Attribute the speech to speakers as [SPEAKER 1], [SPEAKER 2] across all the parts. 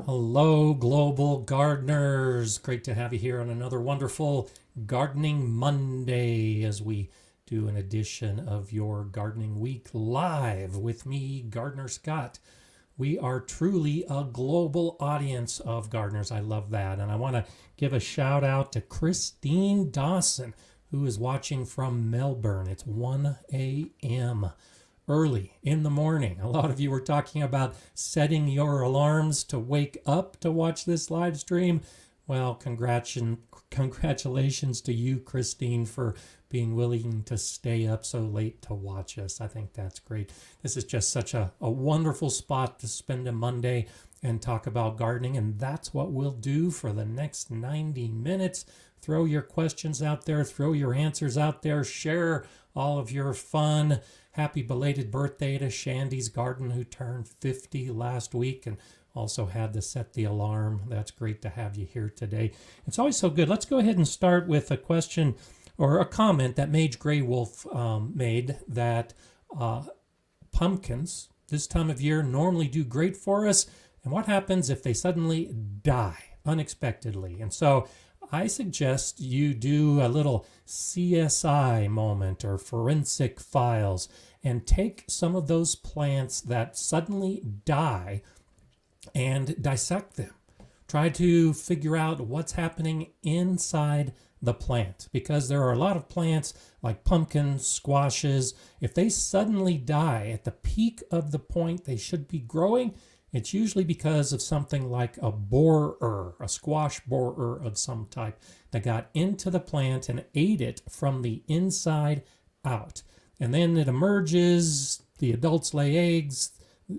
[SPEAKER 1] Hello, global gardeners. Great to have you here on another wonderful Gardening Monday as we do an edition of your Gardening Week live with me, Gardener Scott. We are truly a global audience of gardeners. I love that. And I want to give a shout out to Christine Dawson, who is watching from Melbourne. It's 1 a.m. early in the morning. A lot of you were talking about setting your alarms to wake up to watch this live stream. Well, congratulations to you, Christine, for being willing to stay up so late to watch us. I think that's great. This is just such a wonderful spot to spend a Monday and talk about gardening, and that's what we'll do for the next 90 minutes. Throw your questions out there, throw your answers out there, share all of your fun. Happy belated birthday to Shandy's Garden, who turned 50 last week and also had to set the alarm. That's great to have you here today. It's always so good. Let's go ahead and start with a question or a comment that Mage Grey Wolf made that pumpkins this time of year normally do great for us. And what happens if they suddenly die unexpectedly? And so I suggest you do a little CSI moment or forensic files and take some of those plants that suddenly die and dissect them. Try to figure out what's happening inside the plant, because there are a lot of plants like pumpkins, squashes. If they suddenly die at the peak of the point they should be growing, it's usually because of something like a borer, a squash borer of some type that got into the plant and ate it from the inside out. And then it emerges, the adults lay eggs,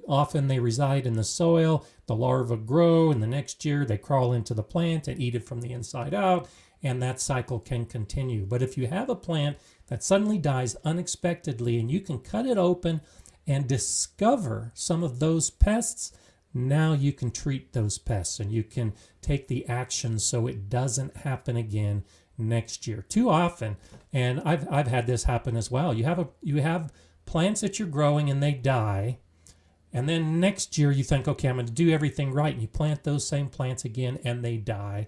[SPEAKER 1] often they reside in the soil, the larvae grow, and the next year they crawl into the plant and eat it from the inside out, and that cycle can continue. But if you have a plant that suddenly dies unexpectedly and you can cut it open and discover some of those pests, now you can treat those pests and you can take the action so it doesn't happen again next year. Too often, and I've had this happen as well. You have plants that you're growing and they die, and then next year you think, okay, I'm going to do everything right, and you plant those same plants again and they die.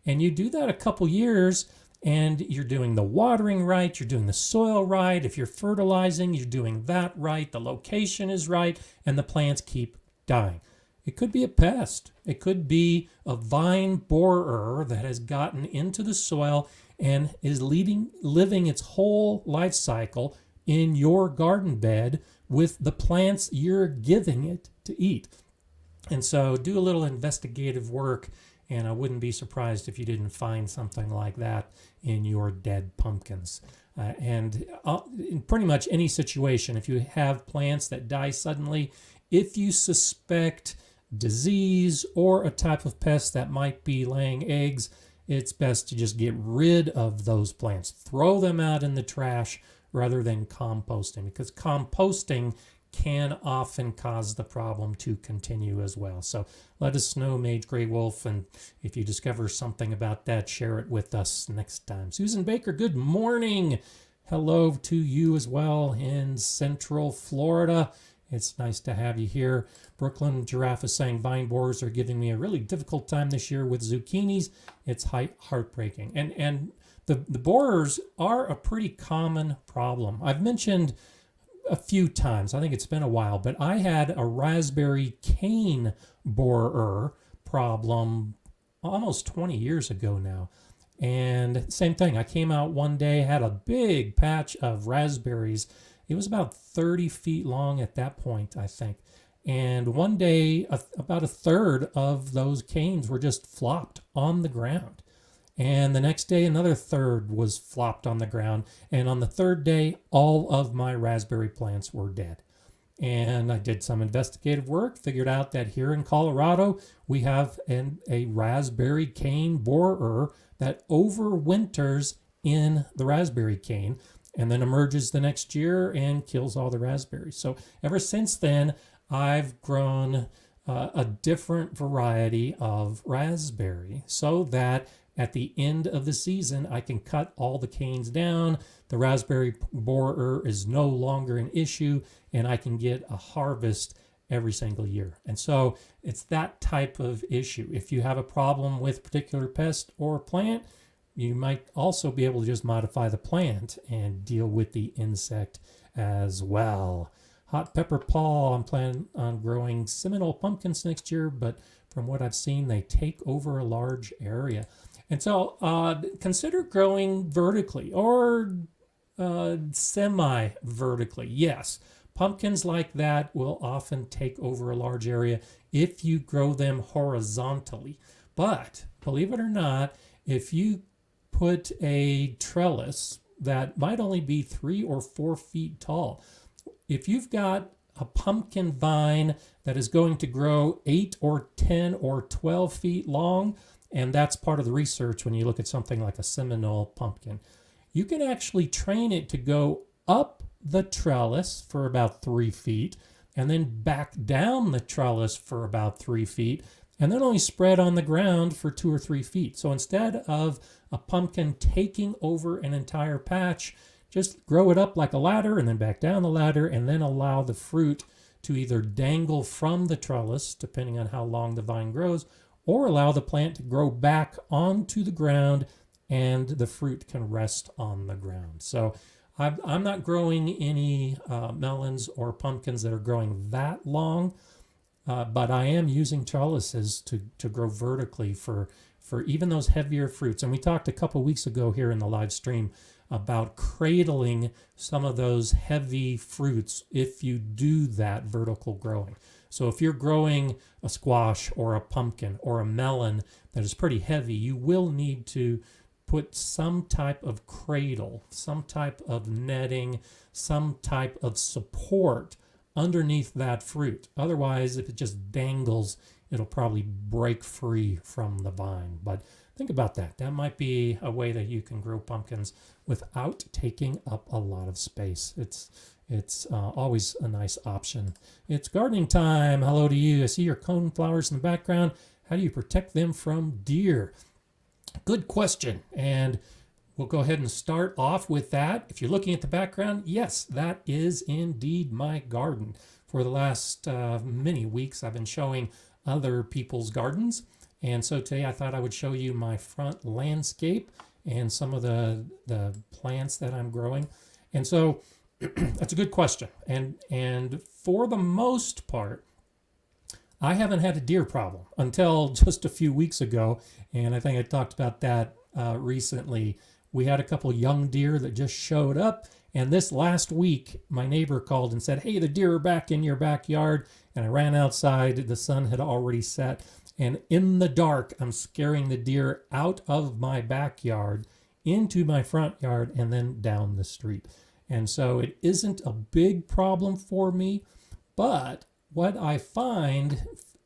[SPEAKER 1] And you do that a couple years, and you're doing the watering right, you're doing the soil right. If you're fertilizing, you're doing that right, the location is right, and the plants keep dying. It could be a pest. It could be a vine borer that has gotten into the soil and is living its whole life cycle in your garden bed with the plants you're giving it to eat. And so do a little investigative work, and I wouldn't be surprised if you didn't find something like that in your dead pumpkins. And in pretty much any situation, if you have plants that die suddenly, if you suspect disease or a type of pest that might be laying eggs, it's best to just get rid of those plants. Throw them out in the trash rather than composting, because composting can often cause the problem to continue as well. So let us know, Mage Grey Wolf, and if you discover something about that, share it with us next time. Susan Baker, good morning. Hello to you as well in Central Florida. It's nice to have you here. Brooklyn Giraffe is saying vine borers are giving me a really difficult time this year with zucchinis. It's heartbreaking. And the borers are a pretty common problem. I've mentioned a few times, I think it's been a while, but I had a raspberry cane borer problem almost 20 years ago now. And same thing, I came out one day, had a big patch of raspberries. It was about 30 feet long at that point, I think. And one day, about a third of those canes were just flopped on the ground. And the next day, another third was flopped on the ground. And on the third day, all of my raspberry plants were dead. And I did some investigative work, figured out that here in Colorado, we have a raspberry cane borer that overwinters in the raspberry cane and then emerges the next year and kills all the raspberries. So ever since then, I've grown a different variety of raspberry so that at the end of the season, I can cut all the canes down. The raspberry borer is no longer an issue, and I can get a harvest every single year. And so it's that type of issue. If you have a problem with a particular pest or plant, you might also be able to just modify the plant and deal with the insect as well. Hot Pepper Paul, I'm planning on growing Seminole pumpkins next year, but from what I've seen, they take over a large area. And so consider growing vertically or semi-vertically. Yes, pumpkins like that will often take over a large area if you grow them horizontally. But believe it or not, if you put a trellis that might only be 3 or 4 feet tall, if you've got a pumpkin vine that is going to grow 8 or 10 or 12 feet long, and that's part of the research when you look at something like a Seminole pumpkin, you can actually train it to go up the trellis for about 3 feet and then back down the trellis for about 3 feet and then only spread on the ground for 2 or 3 feet. So instead of a pumpkin taking over an entire patch, just grow it up like a ladder and then back down the ladder and then allow the fruit to either dangle from the trellis, depending on how long the vine grows, or allow the plant to grow back onto the ground and the fruit can rest on the ground. So I'm not growing any melons or pumpkins that are growing that long, but I am using trellises to grow vertically for even those heavier fruits. And we talked a couple weeks ago here in the live stream about cradling some of those heavy fruits if you do that vertical growing. So if you're growing a squash or a pumpkin or a melon that is pretty heavy, you will need to put some type of cradle, some type of netting, some type of support underneath that fruit. Otherwise, if it just dangles, it'll probably break free from the vine. But think about that. That might be a way that you can grow pumpkins without taking up a lot of space. It's always a nice option. It's gardening time. Hello to you. I see your coneflowers in the background. How do you protect them from deer? Good question. And we'll go ahead and start off with that. If you're looking at the background, yes, that is indeed my garden. For the last many weeks, I've been showing other people's gardens. And so today I thought I would show you my front landscape and some of the plants that I'm growing. And so that's a good question. And for the most part, I haven't had a deer problem until just a few weeks ago. And I think I talked about that recently. We had a couple young deer that just showed up. And this last week, my neighbor called and said, hey, the deer are back in your backyard. And I ran outside. The sun had already set. And in the dark, I'm scaring the deer out of my backyard, into my front yard, and then down the street. And so it isn't a big problem for me. But what I find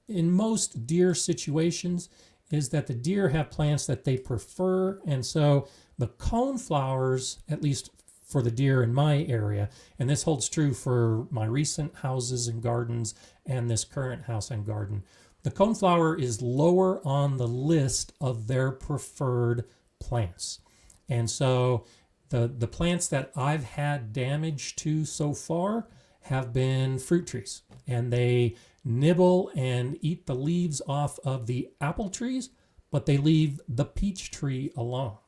[SPEAKER 1] in most deer situations is that the deer have plants that they prefer. And so the coneflowers, at least for the deer in my area, and this holds true for my recent houses and gardens and this current house and garden, the coneflower is lower on the list of their preferred plants. And so the plants that I've had damage to so far have been fruit trees. And they nibble and eat the leaves off of the apple trees, but they leave the peach tree alone.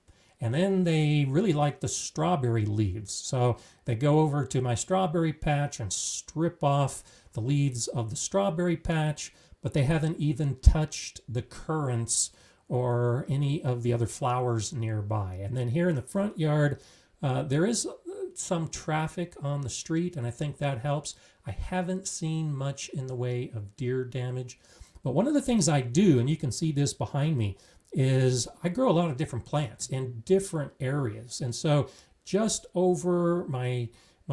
[SPEAKER 1] And then they really like the strawberry leaves. So they go over to my strawberry patch and strip off the leaves of the strawberry patch, but they haven't even touched the currants or any of the other flowers nearby. And then here in the front yard, there is some traffic on the street, and I think that helps. I haven't seen much in the way of deer damage. But one of the things I do, and you can see this behind me, is I grow a lot of different plants in different areas. And so just over my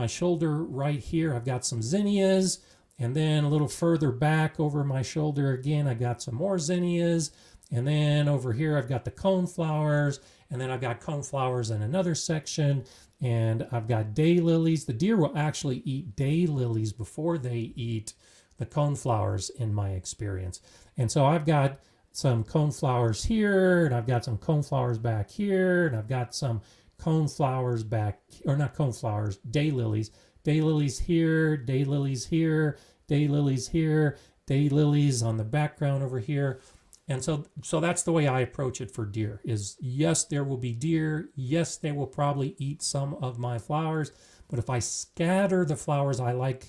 [SPEAKER 1] shoulder right here, I've got some zinnias. And then a little further back over my shoulder again, I got some more zinnias. And then over here, I've got the coneflowers. And then I've got coneflowers in another section. And I've got daylilies. The deer will actually eat daylilies before they eat the coneflowers, in my experience. And so I've got some coneflowers here, and I've got some coneflowers back here, and I've got some coneflowers back, or not coneflowers, daylilies. Daylilies here, daylilies here, daylilies on the background over here. And so that's the way I approach it for deer is, yes, there will be deer. Yes, they will probably eat some of my flowers. But if I scatter the flowers I like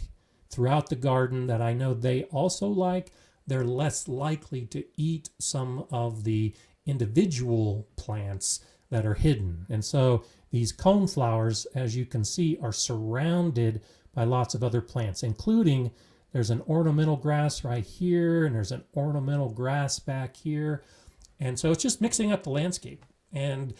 [SPEAKER 1] throughout the garden that I know they also like, they're less likely to eat some of the individual plants that are hidden. And so these cone flowers, as you can see, are surrounded by lots of other plants, including there's an ornamental grass right here, and there's an ornamental grass back here. And so it's just mixing up the landscape. And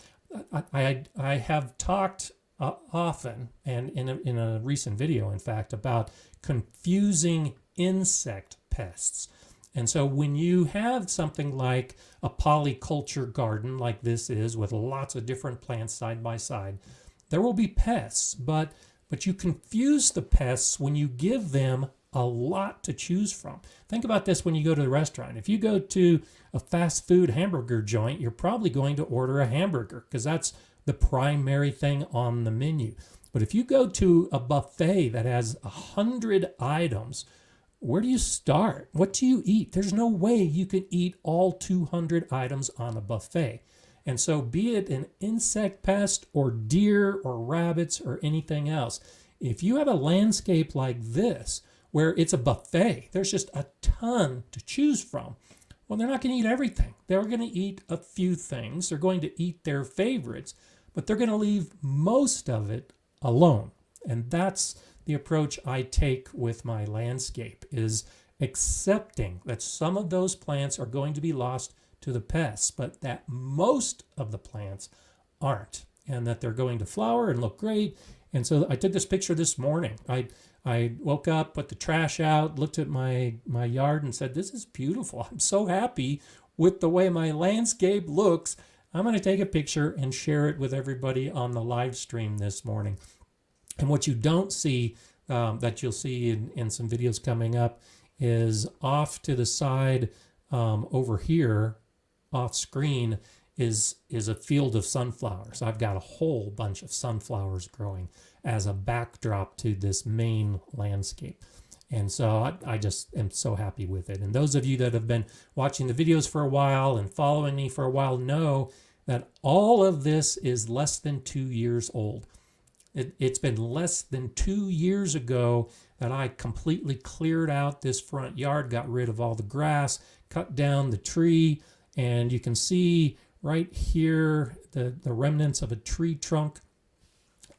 [SPEAKER 1] I have talked often, and in a recent video, in fact, about confusing insect pests. And so when you have something like a polyculture garden like this is, with lots of different plants side by side, there will be pests, but you confuse the pests when you give them a lot to choose from. Think about this when you go to the restaurant. If you go to a fast food hamburger joint, you're probably going to order a hamburger because that's the primary thing on the menu. But if you go to a buffet that has 100 items, where do you start? What do you eat? There's no way you can eat all 200 items on a buffet. And so be it an insect pest or deer or rabbits or anything else, if you have a landscape like this, where it's a buffet, there's just a ton to choose from. Well, they're not going to eat everything. They're going to eat a few things. They're going to eat their favorites, but they're going to leave most of it alone. And that's the approach I take with my landscape, is accepting that some of those plants are going to be lost to the pests, but that most of the plants aren't, and that they're going to flower and look great. And so I took this picture this morning. I woke up, put the trash out, looked at my yard and said, this is beautiful. I'm so happy with the way my landscape looks. I'm going to take a picture and share it with everybody on the live stream this morning. And what you don't see, that you'll see in some videos coming up, is off to the side over here, off screen, is a field of sunflowers. I've got a whole bunch of sunflowers growing as a backdrop to this main landscape. And so I just am so happy with it. And those of you that have been watching the videos for a while and following me for a while know that all of this is less than 2 years old. It's been less than 2 years ago that I completely cleared out this front yard, got rid of all the grass, cut down the tree, and you can see right here the remnants of a tree trunk.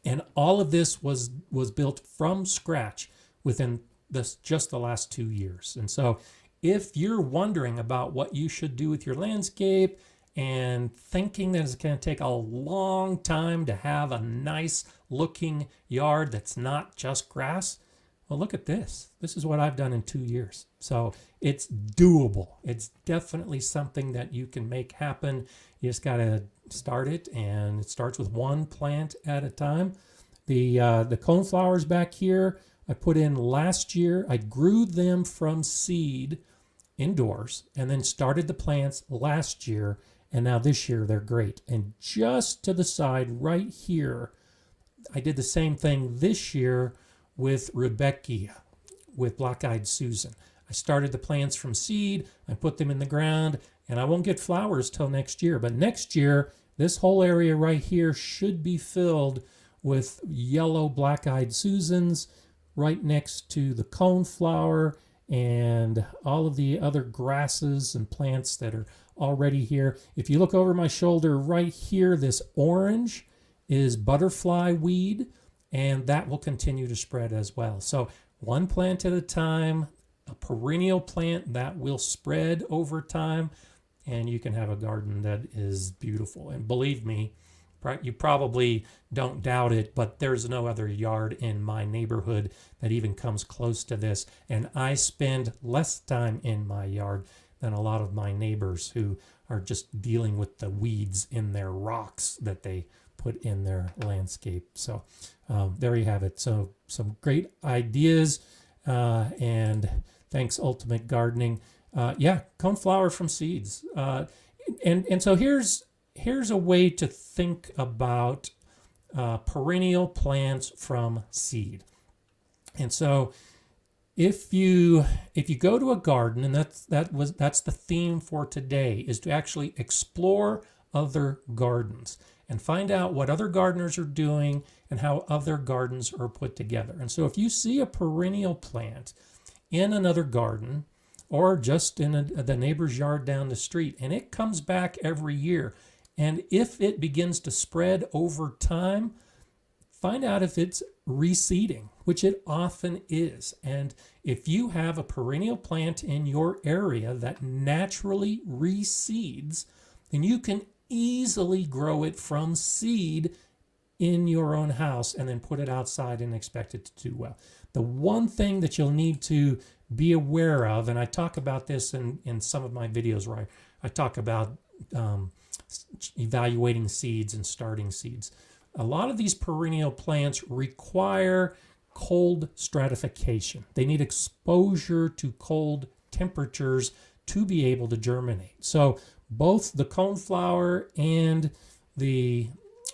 [SPEAKER 1] And all of this was built from scratch within just the last 2 years. And so if you're wondering about what you should do with your landscape and thinking that it's going to take a long time to have a nice looking yard that's not just grass, well, look at this. This is what I've done in 2 years. So it's doable. It's definitely something that you can make happen. You just got to start it, and it starts with one plant at a time. The coneflowers back here, I put in last year. I grew them from seed indoors and then started the plants last year, and now this year they're great. And just to the side right here, I did the same thing this year with Rudbeckia, with Black-Eyed Susan. I started the plants from seed, I put them in the ground, and I won't get flowers till next year. But next year, this whole area right here should be filled with yellow Black-Eyed Susans right next to the coneflower and all of the other grasses and plants that are already here. If you look over my shoulder right here, this orange is butterfly weed, and that will continue to spread as well. So one plant at a time, a perennial plant that will spread over time, and you can have a garden that is beautiful. And believe me, you probably don't doubt it, but there's no other yard in my neighborhood that even comes close to this. And I spend less time in my yard than a lot of my neighbors who are just dealing with the weeds in their rocks that they put in their landscape. So there you have it. So some great ideas, and thanks Ultimate Gardening. Yeah, coneflower from seeds. And so here's a way to think about perennial plants from seed. And so if you go to a garden, and that's the theme for today, is to actually explore other gardens and find out what other gardeners are doing and how other gardens are put together. And so if you see a perennial plant in another garden or just in the neighbor's yard down the street, and it comes back every year, and if it begins to spread over time, find out if it's reseeding, which it often is. And if you have a perennial plant in your area that naturally reseeds, then you can easily grow it from seed in your own house and then put it outside and expect it to do well. The one thing that you'll need to be aware of, and I talk about this in some of my videos where I talk about evaluating seeds and starting seeds. A lot of these perennial plants require cold stratification. They need exposure to cold temperatures to be able to germinate. So both the coneflower and the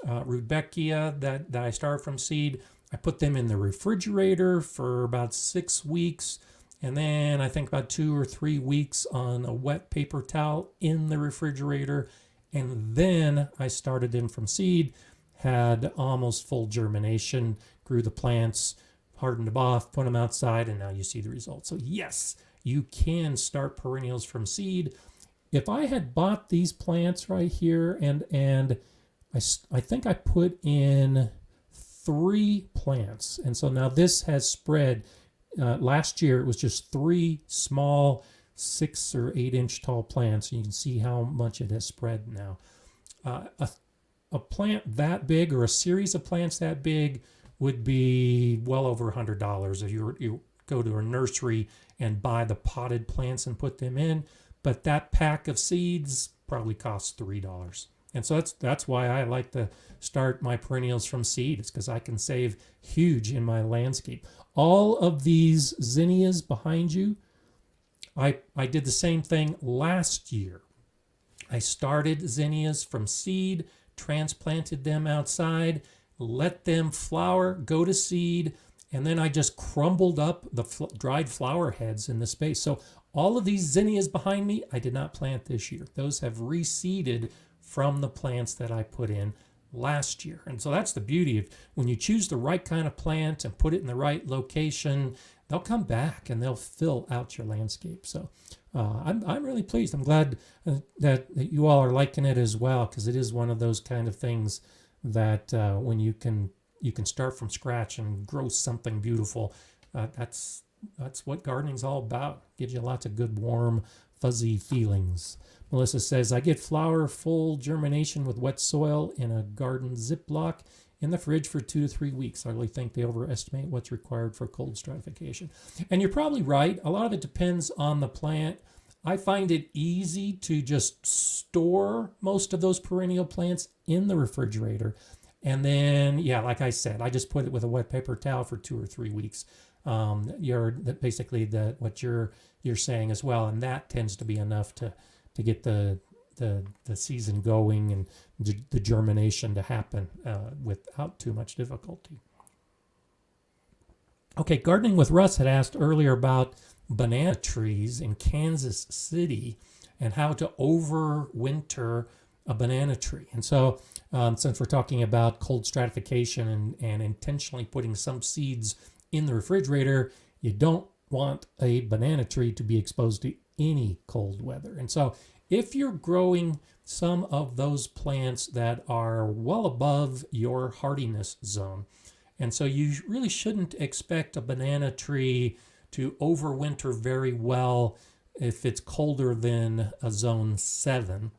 [SPEAKER 1] Rudbeckia that I started from seed, I put them in the refrigerator for about 6 weeks, and then I think about 2 or 3 weeks on a wet paper towel in the refrigerator, and then I started them from seed, had almost full germination, grew the plants, hardened them off, put them outside, and now you see the results. So yes, you can start perennials from seed. If I had bought these plants right here, and I think I put in 3 plants, and so now this has spread. Last year it was just 3 small 6 or 8 inch tall plants. You can see how much it has spread now. A plant that big, or a series of plants that big, would be well over $100 if you go to a nursery and buy the potted plants and put them in. But that pack of seeds probably costs $3. And so that's why I like to start my perennials from seed. It's because I can save huge in my landscape. All of these zinnias behind you, I did the same thing last year. I started zinnias from seed, transplanted them outside, let them flower, go to seed, and then I just crumbled up the dried flower heads in the space. So all of these zinnias behind me, I did not plant this year. Those have reseeded from the plants that I put in last year. And so that's the beauty of when you choose the right kind of plant and put it in the right location, they'll come back and they'll fill out your landscape. So I'm really pleased. I'm glad that you all are liking it as well, because it is one of those kind of things that when you can start from scratch and grow something beautiful. That's what gardening's all about. Gives you lots of good, warm, fuzzy feelings. Melissa says, I get flower full germination with wet soil in a garden Ziploc in the fridge for 2 to 3 weeks. I really think they overestimate what's required for cold stratification. And you're probably right. A lot of it depends on the plant. I find it easy to just store most of those perennial plants in the refrigerator. And then, yeah, like I said, I just put it with a wet paper towel for 2 or 3 weeks. Basically what you're saying as well. And that tends to be enough to get the season going and the germination to happen without too much difficulty. Okay, Gardening with Russ had asked earlier about banana trees in Kansas City and how to overwinter a banana tree. And so since we're talking about cold stratification and intentionally putting some seeds in the refrigerator, you don't want a banana tree to be exposed to any cold weather. And so if you're growing some of those plants that are well above your hardiness zone, and so you really shouldn't expect a banana tree to overwinter very well if it's colder than a zone 7.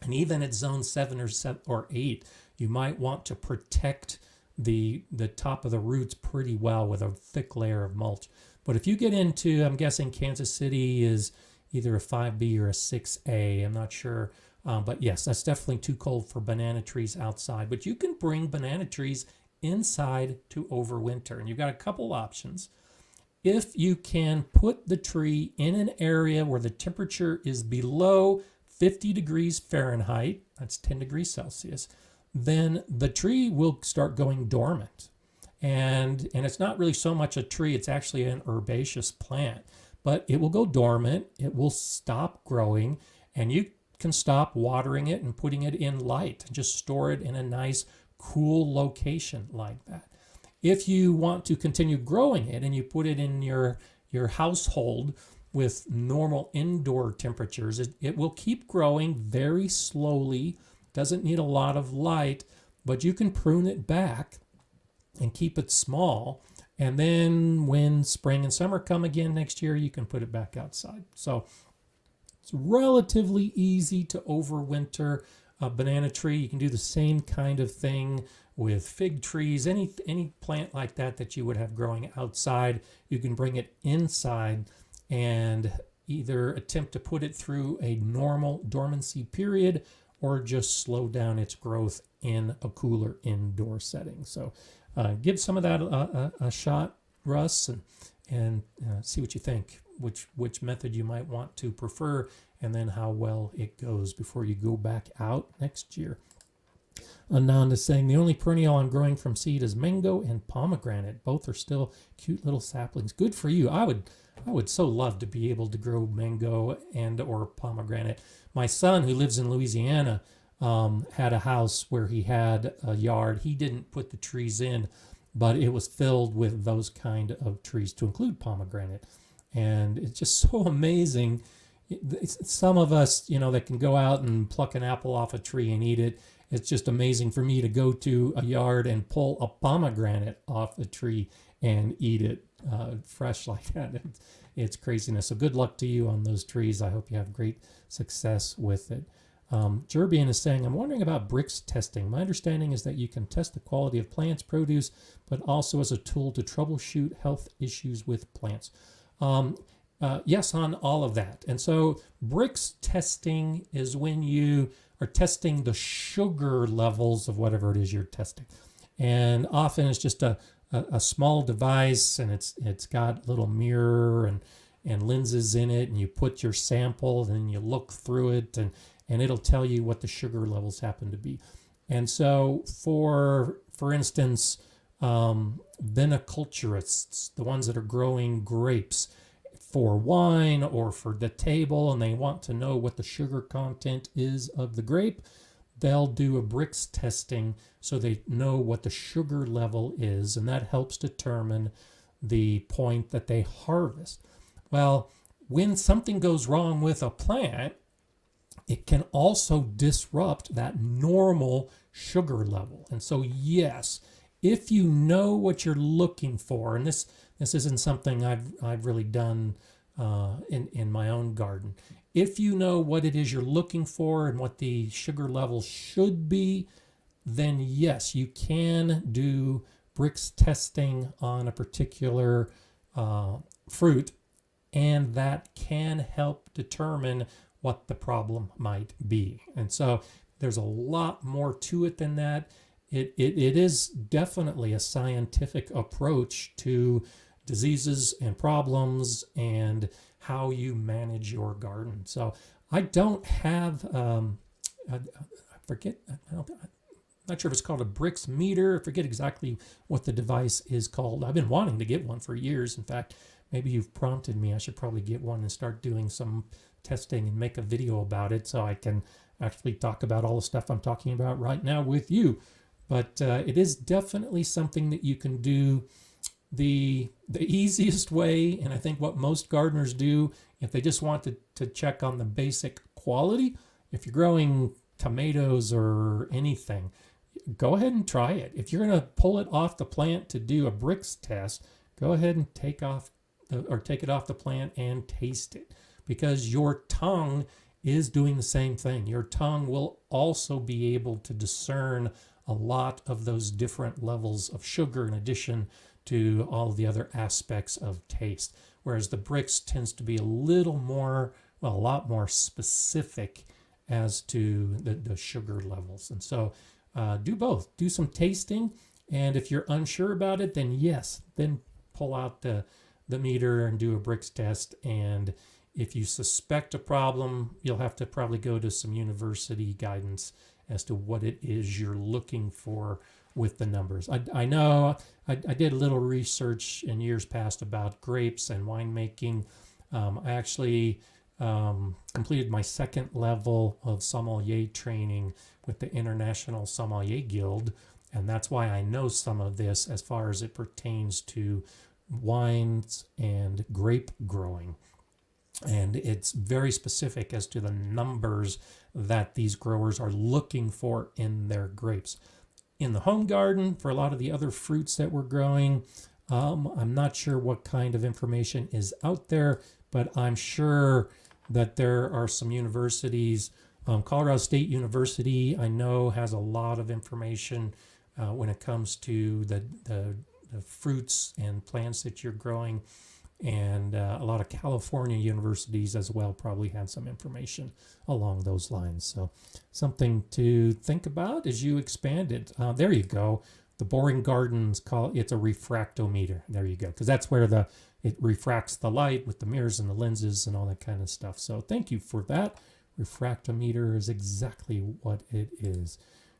[SPEAKER 1] And even at zone 7 or 8, you might want to protect the top of the roots pretty well with a thick layer of mulch. But if you get into, I'm guessing Kansas City is either a 5B or a 6A, I'm not sure. But yes, that's definitely too cold for banana trees outside. But you can bring banana trees inside to overwinter. And you've got a couple options. If you can put the tree in an area where the temperature is below 50 degrees Fahrenheit, that's 10 degrees Celsius, then the tree will start going dormant. and it's not really so much a tree, it's actually an herbaceous plant, but it will go dormant, it will stop growing, and you can stop watering it and putting it in light and just store it in a nice cool location like that. If you want to continue growing it and you put it in your household with normal indoor temperatures, it will keep growing very slowly, doesn't need a lot of light, but you can prune it back and keep it small. And then when spring and summer come again next year, you can put it back outside. So it's relatively easy to overwinter a banana tree. You can do the same kind of thing with fig trees, any plant like that you would have growing outside. You can bring it inside and either attempt to put it through a normal dormancy period or just slow down its growth in a cooler indoor setting. So give some of that a shot, Russ, and see what you think, which method you might want to prefer, and then how well it goes before you go back out next year. Anand is saying, the only perennial I'm growing from seed is mango and pomegranate. Both are still cute little saplings. Good for you. I would so love to be able to grow mango and or pomegranate. My son, who lives in Louisiana, had a house where he had a yard. He didn't put the trees in, but it was filled with those kind of trees, to include pomegranate. And it's just so amazing. Some of us, that can go out and pluck an apple off a tree and eat it. It's just amazing for me to go to a yard and pull a pomegranate off a tree and eat it fresh like that. It's craziness. So good luck to you on those trees. I hope you have great success with it. Jerbian is saying, I'm wondering about brix testing. My understanding is that you can test the quality of plants, produce, but also as a tool to troubleshoot health issues with plants. Yes, on all of that. And so brix testing is when you are testing the sugar levels of whatever it is you're testing. And often it's just a small device, and it's got a little mirror and lenses in it, and you put your sample and you look through it, and it'll tell you what the sugar levels happen to be. And so for instance, viniculturists, the ones that are growing grapes for wine or for the table, and they want to know what the sugar content is of the grape, they'll do a brix testing so they know what the sugar level is, and that helps determine the point that they harvest. Well, when something goes wrong with a plant, it can also disrupt that normal sugar level. And so yes, if you know what you're looking for, and this isn't something I've really done in my own garden. If you know what it is you're looking for and what the sugar level should be, then yes, you can do brix testing on a particular fruit, and that can help determine what the problem might be. And so there's a lot more to it than that. It is definitely a scientific approach to diseases and problems and how you manage your garden. So I don't have, I forget, I'm not sure if it's called a brix meter. I forget exactly what the device is called. I've been wanting to get one for years. In fact, maybe you've prompted me. I should probably get one and start doing some testing and make a video about it so I can actually talk about all the stuff I'm talking about right now with you. But it is definitely something that you can do the easiest way, and I think what most gardeners do if they just want to check on the basic quality. If you're growing tomatoes or anything, go ahead and try it. If you're going to pull it off the plant to do a brix test, go ahead and take it off the plant and taste it, because your tongue is doing the same thing. Your tongue will also be able to discern a lot of those different levels of sugar in addition to all the other aspects of taste. Whereas the brix tends to be a lot more specific as to the sugar levels. And so do both. Do some tasting, and if you're unsure about it, then yes, then pull out the meter and do a brix test. And if you suspect a problem, you'll have to probably go to some university guidance as to what it is you're looking for with the numbers. I know I did a little research in years past about grapes and winemaking. I actually completed my second level of sommelier training with the International Sommelier Guild, and that's why I know some of this as far as it pertains to wines and grape growing. And it's very specific as to the numbers that these growers are looking for in their grapes. In the home garden, for a lot of the other fruits that we're growing, I'm not sure what kind of information is out there, but I'm sure that there are some universities. Colorado State University, I know, has a lot of information when it comes to the fruits and plants that you're growing. And a lot of California universities as well probably have some information along those lines. So something to think about as you expand it. There you go. The Boring Gardens it's a refractometer. There you go. Because that's where it refracts the light with the mirrors and the lenses and all that kind of stuff. So thank you for that. Refractometer is exactly what it is.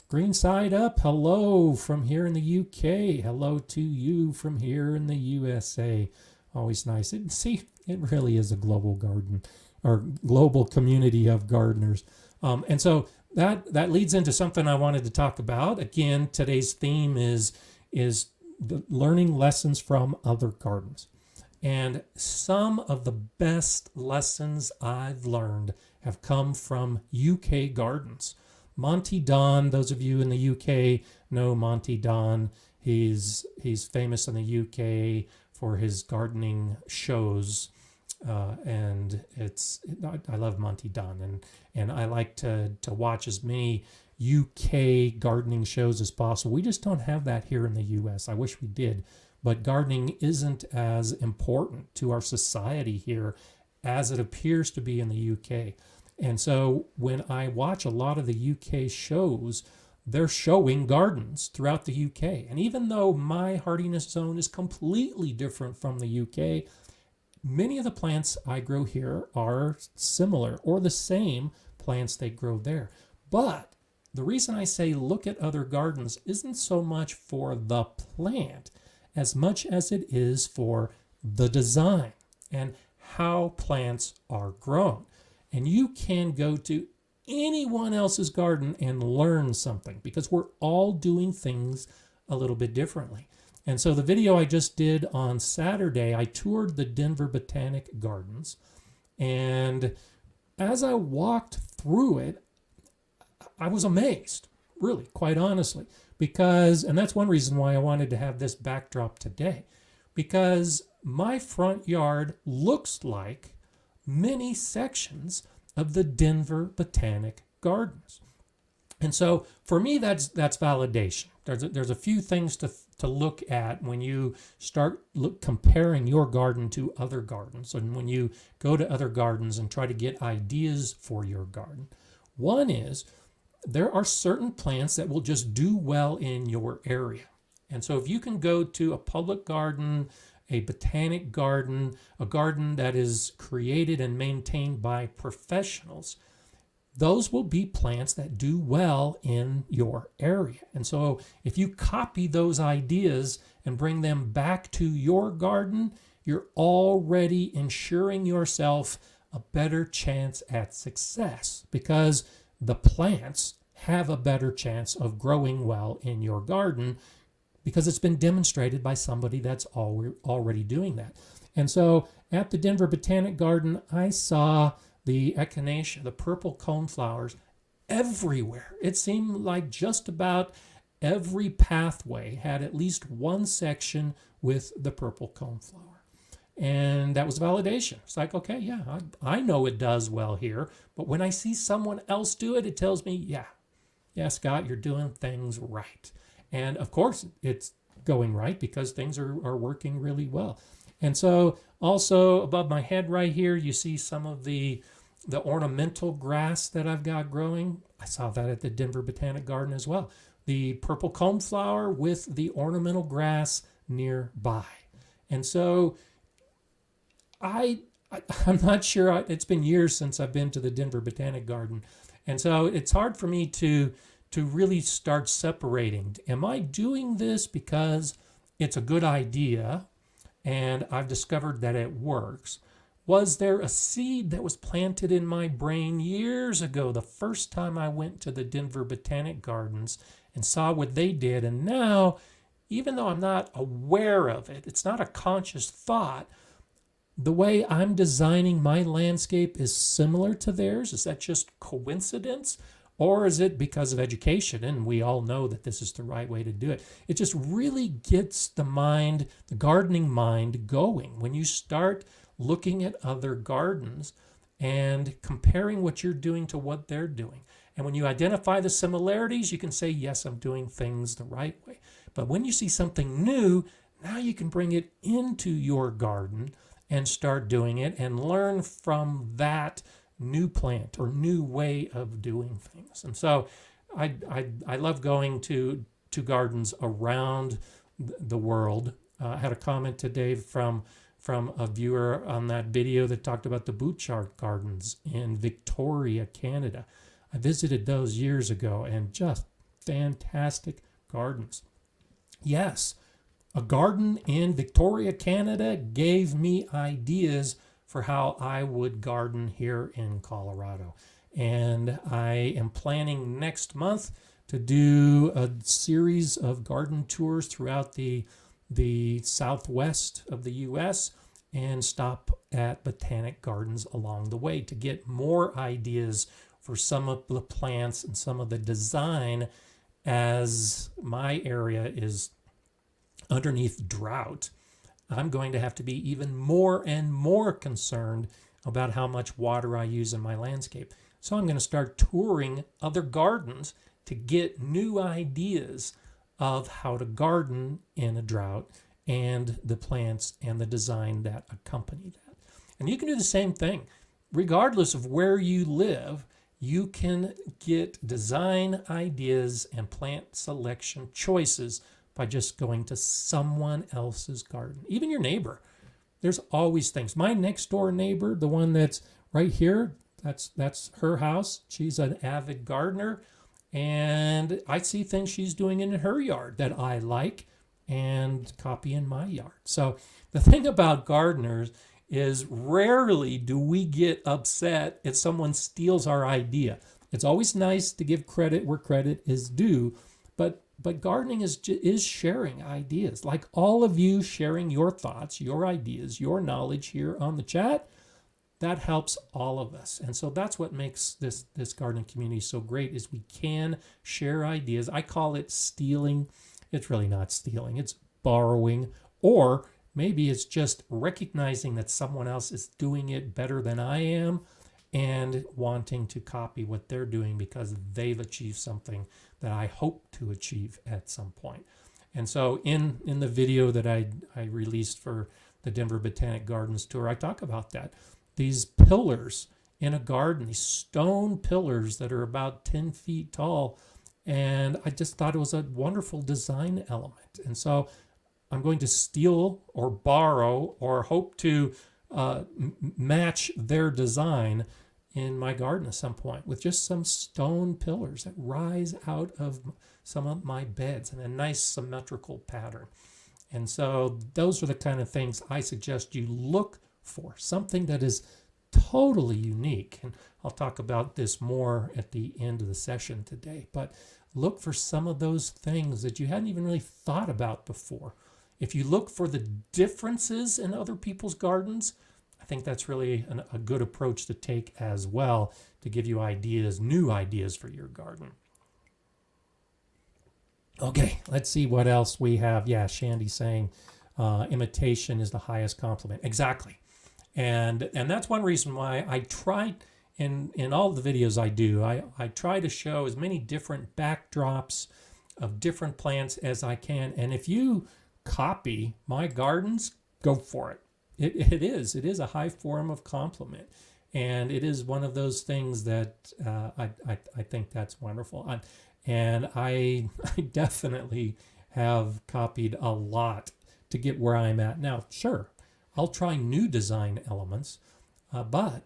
[SPEAKER 1] Green side up. Hello from here in the UK. Hello to you from here in the USA. Always nice. It really is a global garden or global community of gardeners. And so that leads into something I wanted to talk about. Again, today's theme is the learning lessons from other gardens. And some of the best lessons I've learned have come from UK gardens. Monty Don, those of you in the UK know Monty Don. He's famous in the UK for his gardening shows, and I love Monty Don, and I like to watch as many UK gardening shows as possible. We just don't have that here in the US. I wish we did, but gardening isn't as important to our society here as it appears to be in the UK. And so when I watch a lot of the UK shows, they're showing gardens throughout the UK. And even though my hardiness zone is completely different from the UK, many of the plants I grow here are similar or the same plants they grow there. But the reason I say look at other gardens isn't so much for the plant as much as it is for the design and how plants are grown. And you can go to anyone else's garden and learn something because we're all doing things a little bit differently. And so the video I just did on Saturday, I toured the Denver Botanic Gardens, and as I walked through it, I was amazed, really, quite honestly, and that's one reason why I wanted to have this backdrop today, because my front yard looks like many sections of the Denver Botanic Gardens. And so for me, that's validation. There's a few things to look at when you start comparing your garden to other gardens, and when you go to other gardens and try to get ideas for your garden. One is there are certain plants that will just do well in your area. And so if you can go to a public garden, a botanic garden, a garden that is created and maintained by professionals, those will be plants that do well in your area. And so if you copy those ideas and bring them back to your garden, you're already ensuring yourself a better chance at success because the plants have a better chance of growing well in your garden because it's been demonstrated by somebody that's already doing that. And so at the Denver Botanic Garden, I saw the echinacea, the purple coneflowers, everywhere. It seemed like just about every pathway had at least one section with the purple coneflower. And that was validation. It's like, okay, yeah, I know it does well here, but when I see someone else do it, it tells me, yeah, Scott, you're doing things right. And of course, it's going right because things are working really well. And so also above my head right here, you see some of the ornamental grass that I've got growing. I saw that at the Denver Botanic Garden as well. The purple coneflower with the ornamental grass nearby. And so I'm not sure, it's been years since I've been to the Denver Botanic Garden. And so it's hard for me to to really start separating. Am I doing this because it's a good idea and I've discovered that it works? Was there a seed that was planted in my brain years ago, the first time I went to the Denver Botanic Gardens and saw what they did? And now, even though I'm not aware of it, it's not a conscious thought, the way I'm designing my landscape is similar to theirs. Is that just coincidence? Or is it because of education? And we all know that this is the right way to do it. It just really gets the mind, the gardening mind, going. When you start looking at other gardens and comparing what you're doing to what they're doing. And when you identify the similarities, you can say, yes, I'm doing things the right way. But when you see something new, now you can bring it into your garden and start doing it and learn from that new plant or new way of doing things. And so I love going to gardens around the world. I had a comment today from a viewer on that video that talked about the Butchart Gardens in Victoria, Canada. I visited those years ago and just fantastic gardens. Yes, a garden in Victoria, Canada gave me ideas for how I would garden here in Colorado. And I am planning next month to do a series of garden tours throughout the southwest of the U.S. and stop at botanic gardens along the way to get more ideas for some of the plants and some of the design, as my area is underneath drought. I'm going to have to be even more and more concerned about how much water I use in my landscape. So I'm going to start touring other gardens to get new ideas of how to garden in a drought and the plants and the design that accompany that. And you can do the same thing. Regardless of where you live, you can get design ideas and plant selection choices by just going to someone else's garden. Even your neighbor. There's always things. My next door neighbor, the one that's right here, that's her house. She's an avid gardener. And I see things she's doing in her yard that I like and copy in my yard. So the thing about gardeners is rarely do we get upset if someone steals our idea. It's always nice to give credit where credit is due, but gardening is sharing ideas. Like all of you sharing your thoughts, your ideas, your knowledge here on the chat, that helps all of us. And so that's what makes this gardening community so great, is we can share ideas. I call it stealing. It's really not stealing, it's borrowing, or maybe it's just recognizing that someone else is doing it better than I am and wanting to copy what they're doing because they've achieved something that I hope to achieve at some point. And so in the video that I released for the Denver Botanic Gardens tour, I talk about that. These pillars in a garden, these stone pillars that are about 10 feet tall. And I just thought it was a wonderful design element. And so I'm going to steal or borrow or hope to match their design in my garden at some point with just some stone pillars that rise out of some of my beds in a nice symmetrical pattern. And so those are the kind of things I suggest you look for, something that is totally unique. And I'll talk about this more at the end of the session today, but look for some of those things that you hadn't even really thought about before. If you look for the differences in other people's gardens, I think that's really a good approach to take as well, to give you ideas, new ideas for your garden. Okay, let's see what else we have. Yeah, Shandy saying imitation is the highest compliment. Exactly. And that's one reason why I try, in all the videos I do, I try to show as many different backdrops of different plants as I can. And if you copy my gardens, go for it. It is a high form of compliment. And it is one of those things that I think that's wonderful. And I definitely have copied a lot to get where I'm at now. Sure, I'll try new design elements, but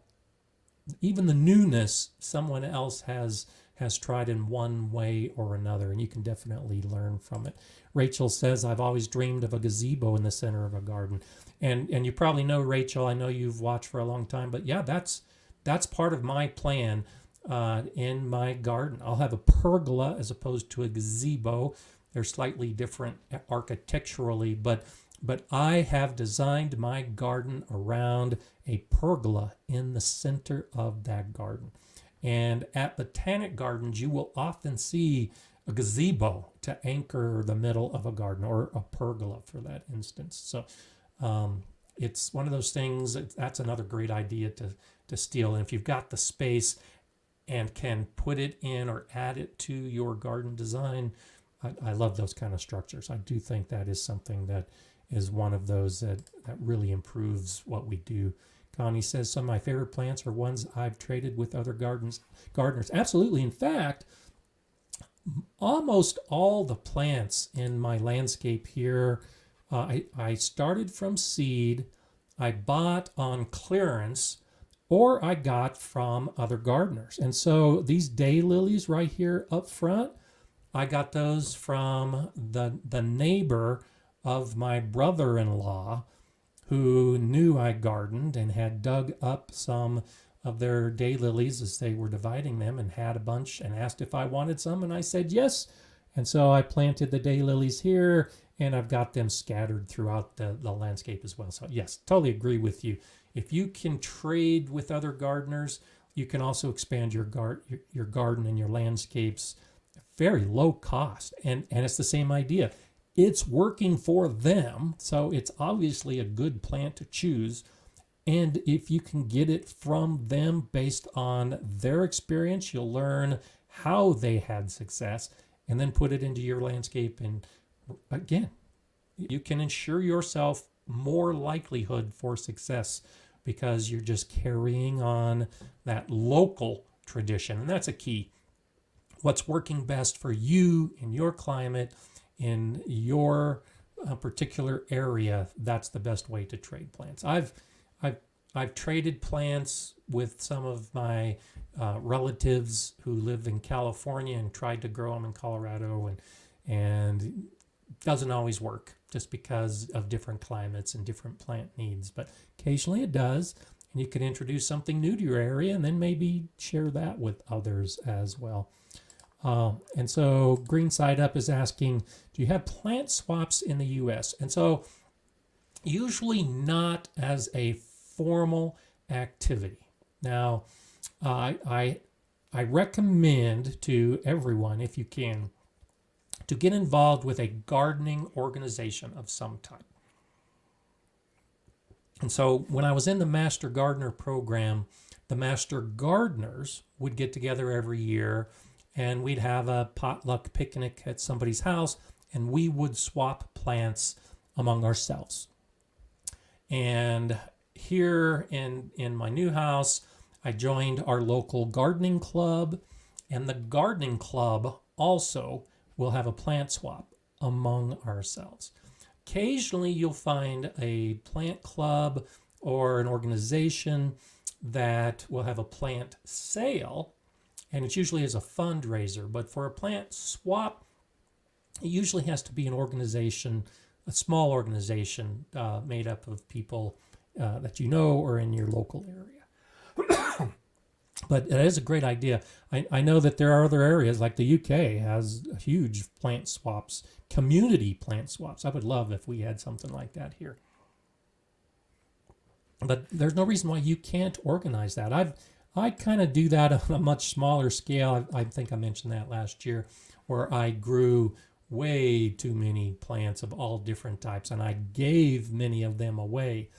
[SPEAKER 1] even the newness someone else has has tried in one way or another, and you can definitely learn from it. Rachel says, I've always dreamed of a gazebo in the center of a garden. And you probably know, Rachel, I know you've watched for a long time, but yeah, that's part of my plan in my garden. I'll have a pergola as opposed to a gazebo. They're slightly different architecturally, but I have designed my garden around a pergola in the center of that garden. And at botanic gardens, you will often see a gazebo to anchor the middle of a garden, or a pergola for that instance. So it's one of those things, that's another great idea to steal. And if you've got the space and can put it in or add it to your garden design, I love those kind of structures. I do think that is something that is one of those that really improves what we do. Connie says, some of my favorite plants are ones I've traded with other gardeners. Absolutely. In fact, almost all the plants in my landscape here, I started from seed, I bought on clearance, or I got from other gardeners. And so these daylilies right here up front, I got those from the neighbor of my brother-in-law, who knew I gardened and had dug up some of their daylilies as they were dividing them, and had a bunch, and asked if I wanted some, and I said yes. And so I planted the daylilies here, and I've got them scattered throughout the landscape as well. So yes, totally agree with you. If you can trade with other gardeners, you can also expand your garden and your landscapes very low cost. And it's the same idea. It's working for them, so it's obviously a good plant to choose. And if you can get it from them based on their experience, you'll learn how they had success and then put it into your landscape. And again, you can ensure yourself more likelihood for success because you're just carrying on that local tradition. And that's a key. What's working best for you in your climate, in your particular area, that's the best way to trade plants. I've traded plants with some of my relatives who live in California and tried to grow them in Colorado, and it doesn't always work just because of different climates and different plant needs. But occasionally it does, and you can introduce something new to your area and then maybe share that with others as well. And so Green Side Up is asking, do you have plant swaps in the U.S.? And so usually not as a formal activity. Now, I recommend to everyone, if you can, to get involved with a gardening organization of some type. And so when I was in the Master Gardener program, the Master Gardeners would get together every year, and we'd have a potluck picnic at somebody's house, and we would swap plants among ourselves. And here in my new house, I joined our local gardening club, and the gardening club also will have a plant swap among ourselves. Occasionally, you'll find a plant club or an organization that will have a plant sale, and it usually is a fundraiser. But for a plant swap, it usually has to be an organization, a small organization made up of people that you know or in your local area. But it is a great idea. I know that there are other areas, like the UK has huge plant swaps, community plant swaps. I would love if we had something like that here. But there's no reason why you can't organize that. I kind of do that on a much smaller scale. I think I mentioned that last year, where I grew way too many plants of all different types, and I gave many of them away.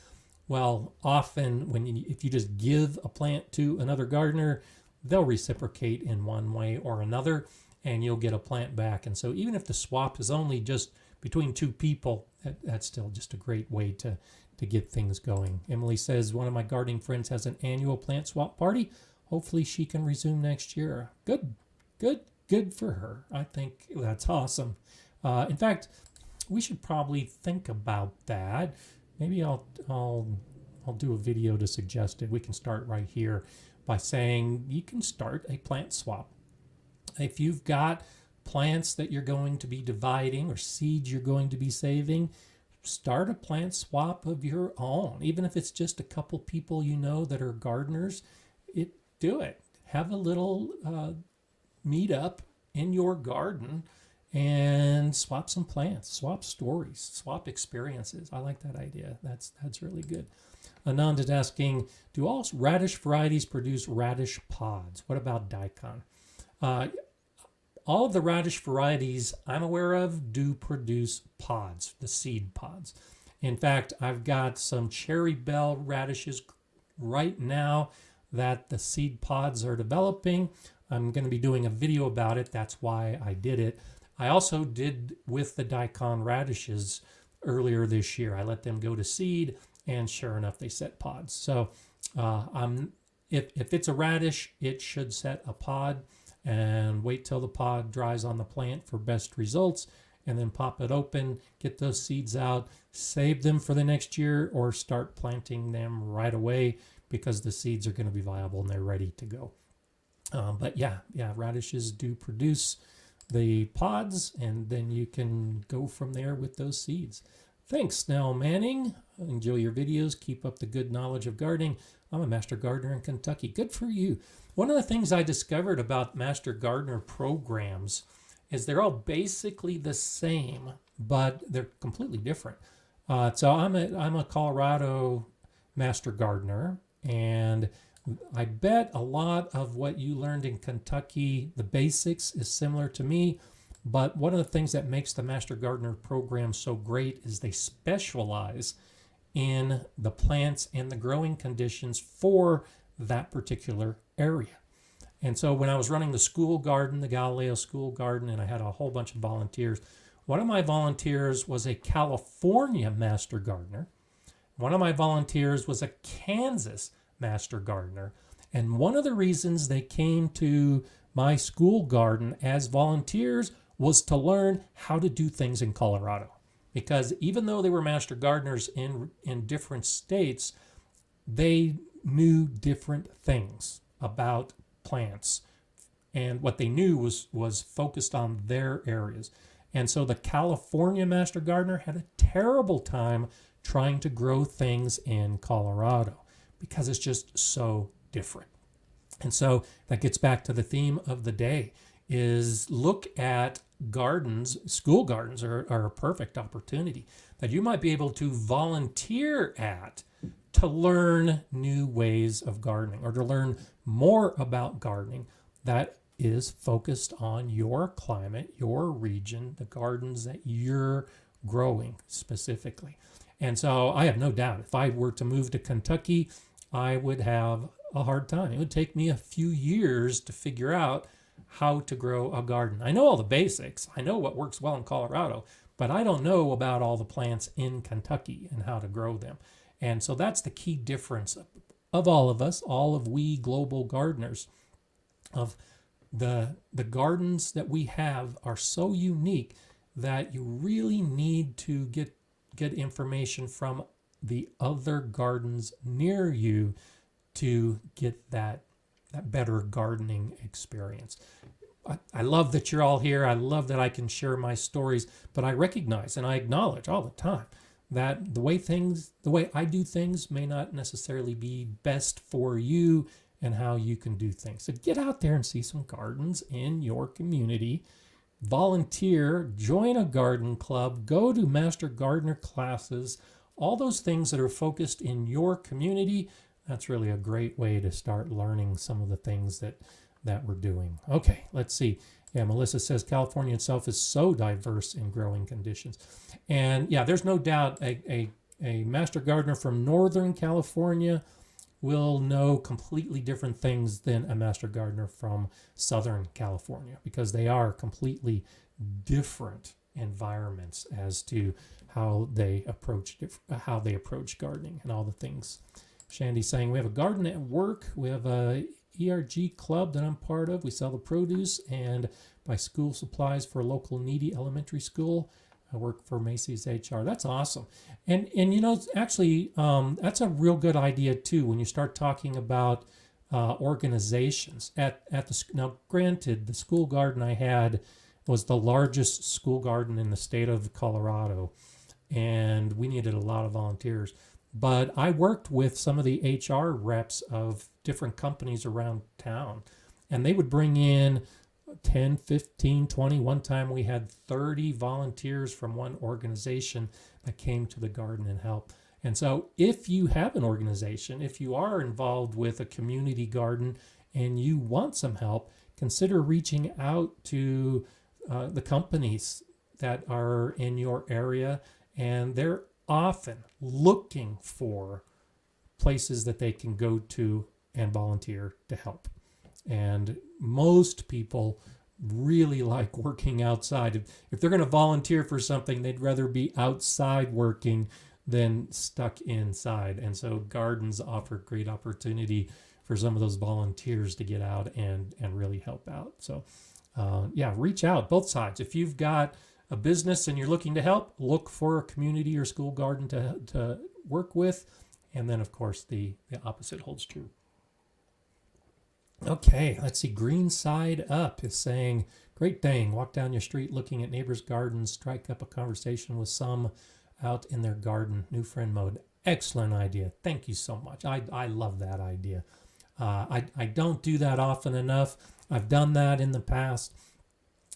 [SPEAKER 1] Well, often if you just give a plant to another gardener, they'll reciprocate in one way or another, and you'll get a plant back. And so even if the swap is only just between two people, that's still just a great way to get things going. Emily says, one of my gardening friends has an annual plant swap party. Hopefully she can resume next year. Good for her. I think that's awesome. In fact, we should probably think about that. Maybe I'll do a video to suggest it. We can start right here by saying you can start a plant swap. If you've got plants that you're going to be dividing or seeds you're going to be saving, start a plant swap of your own. Even if it's just a couple people you know that are gardeners, do it. Have a little meetup in your garden and swap some plants, swap stories, swap experiences. I like that idea. That's really good. Anand is asking, do all radish varieties produce radish pods? What about daikon? All of the radish varieties I'm aware of do produce pods, the seed pods. In fact, I've got some cherry bell radishes right now that the seed pods are developing. I'm going to be doing a video about it. That's why I did it. I also did with the daikon radishes earlier this year. I let them go to seed, and sure enough, they set pods. So if it's a radish, it should set a pod, and wait till the pod dries on the plant for best results, and then pop it open, get those seeds out, save them for the next year, or start planting them right away because the seeds are going to be viable and they're ready to go. But yeah, radishes do produce the pods, and then you can go from there with those seeds. Thanks, Nell Manning. Enjoy your videos. Keep up the good knowledge of gardening. I'm a master gardener in Kentucky. Good for you. One of the things I discovered about master gardener programs is they're all basically the same, but they're completely different. So I'm a Colorado master gardener, and I bet a lot of what you learned in Kentucky, the basics, is similar to me. But one of the things that makes the Master Gardener program so great is they specialize in the plants and the growing conditions for that particular area. And so when I was running the school garden, the Galileo School Garden, and I had a whole bunch of volunteers, one of my volunteers was a California Master Gardener. One of my volunteers was a Kansas Master Gardener. And one of the reasons they came to my school garden as volunteers was to learn how to do things in Colorado. Because even though they were master gardeners in different states, they knew different things about plants. And what they knew was focused on their areas. And so the California Master Gardener had a terrible time trying to grow things in Colorado because it's just so different. And so that gets back to the theme of the day, is look at gardens. School gardens are a perfect opportunity that you might be able to volunteer at to learn new ways of gardening, or to learn more about gardening that is focused on your climate, your region, the gardens that you're growing specifically. And so I have no doubt if I were to move to Kentucky, I would have a hard time. It would take me a few years to figure out how to grow a garden. I know all the basics. I know what works well in Colorado, but I don't know about all the plants in Kentucky and how to grow them. And so that's the key difference of all of us, all of we global gardeners, of the gardens that we have are so unique that you really need to get information from the other gardens near you to get that better gardening experience. I love that you're all here. I love that I can share my stories, but I recognize and I acknowledge all the time that the way I do things may not necessarily be best for you and how you can do things. So get out there and see some gardens in your community. Volunteer, join a garden club, go to Master Gardener classes, all those things that are focused in your community. That's really a great way to start learning some of the things that we're doing. Okay, let's see. Yeah, Melissa says California itself is so diverse in growing conditions. And yeah, there's no doubt a master gardener from Northern California will know completely different things than a master gardener from Southern California, because they are completely different environments as to how they approach gardening and all the things. Shandy's saying, we have a garden at work. We have a ERG club that I'm part of. We sell the produce and buy school supplies for a local needy elementary school. I work for Macy's HR. That's awesome. And you know, actually, that's a real good idea too. When you start talking about organizations at the now. Granted, the school garden I had was the largest school garden in the state of Colorado, and we needed a lot of volunteers. But I worked with some of the HR reps of different companies around town, and they would bring in 10, 15, 20. One time we had 30 volunteers from one organization that came to the garden and helped. And so if you have an organization, if you are involved with a community garden and you want some help, consider reaching out to the companies that are in your area, and they're often looking for places that they can go to and volunteer to help. And most people really like working outside. If they're going to volunteer for something, they'd rather be outside working than stuck inside. And so gardens offer great opportunity for some of those volunteers to get out and really help out. So yeah, reach out both sides. If you've got a business and you're looking to help, look for a community or school garden to work with. And then of course the opposite holds true. Okay, let's see. Green Side Up is saying, great thing. Walk down your street looking at neighbors' gardens, strike up a conversation with some out in their garden. New friend mode. Excellent idea. Thank you so much. I love that idea. I don't do that often enough. I've done that in the past.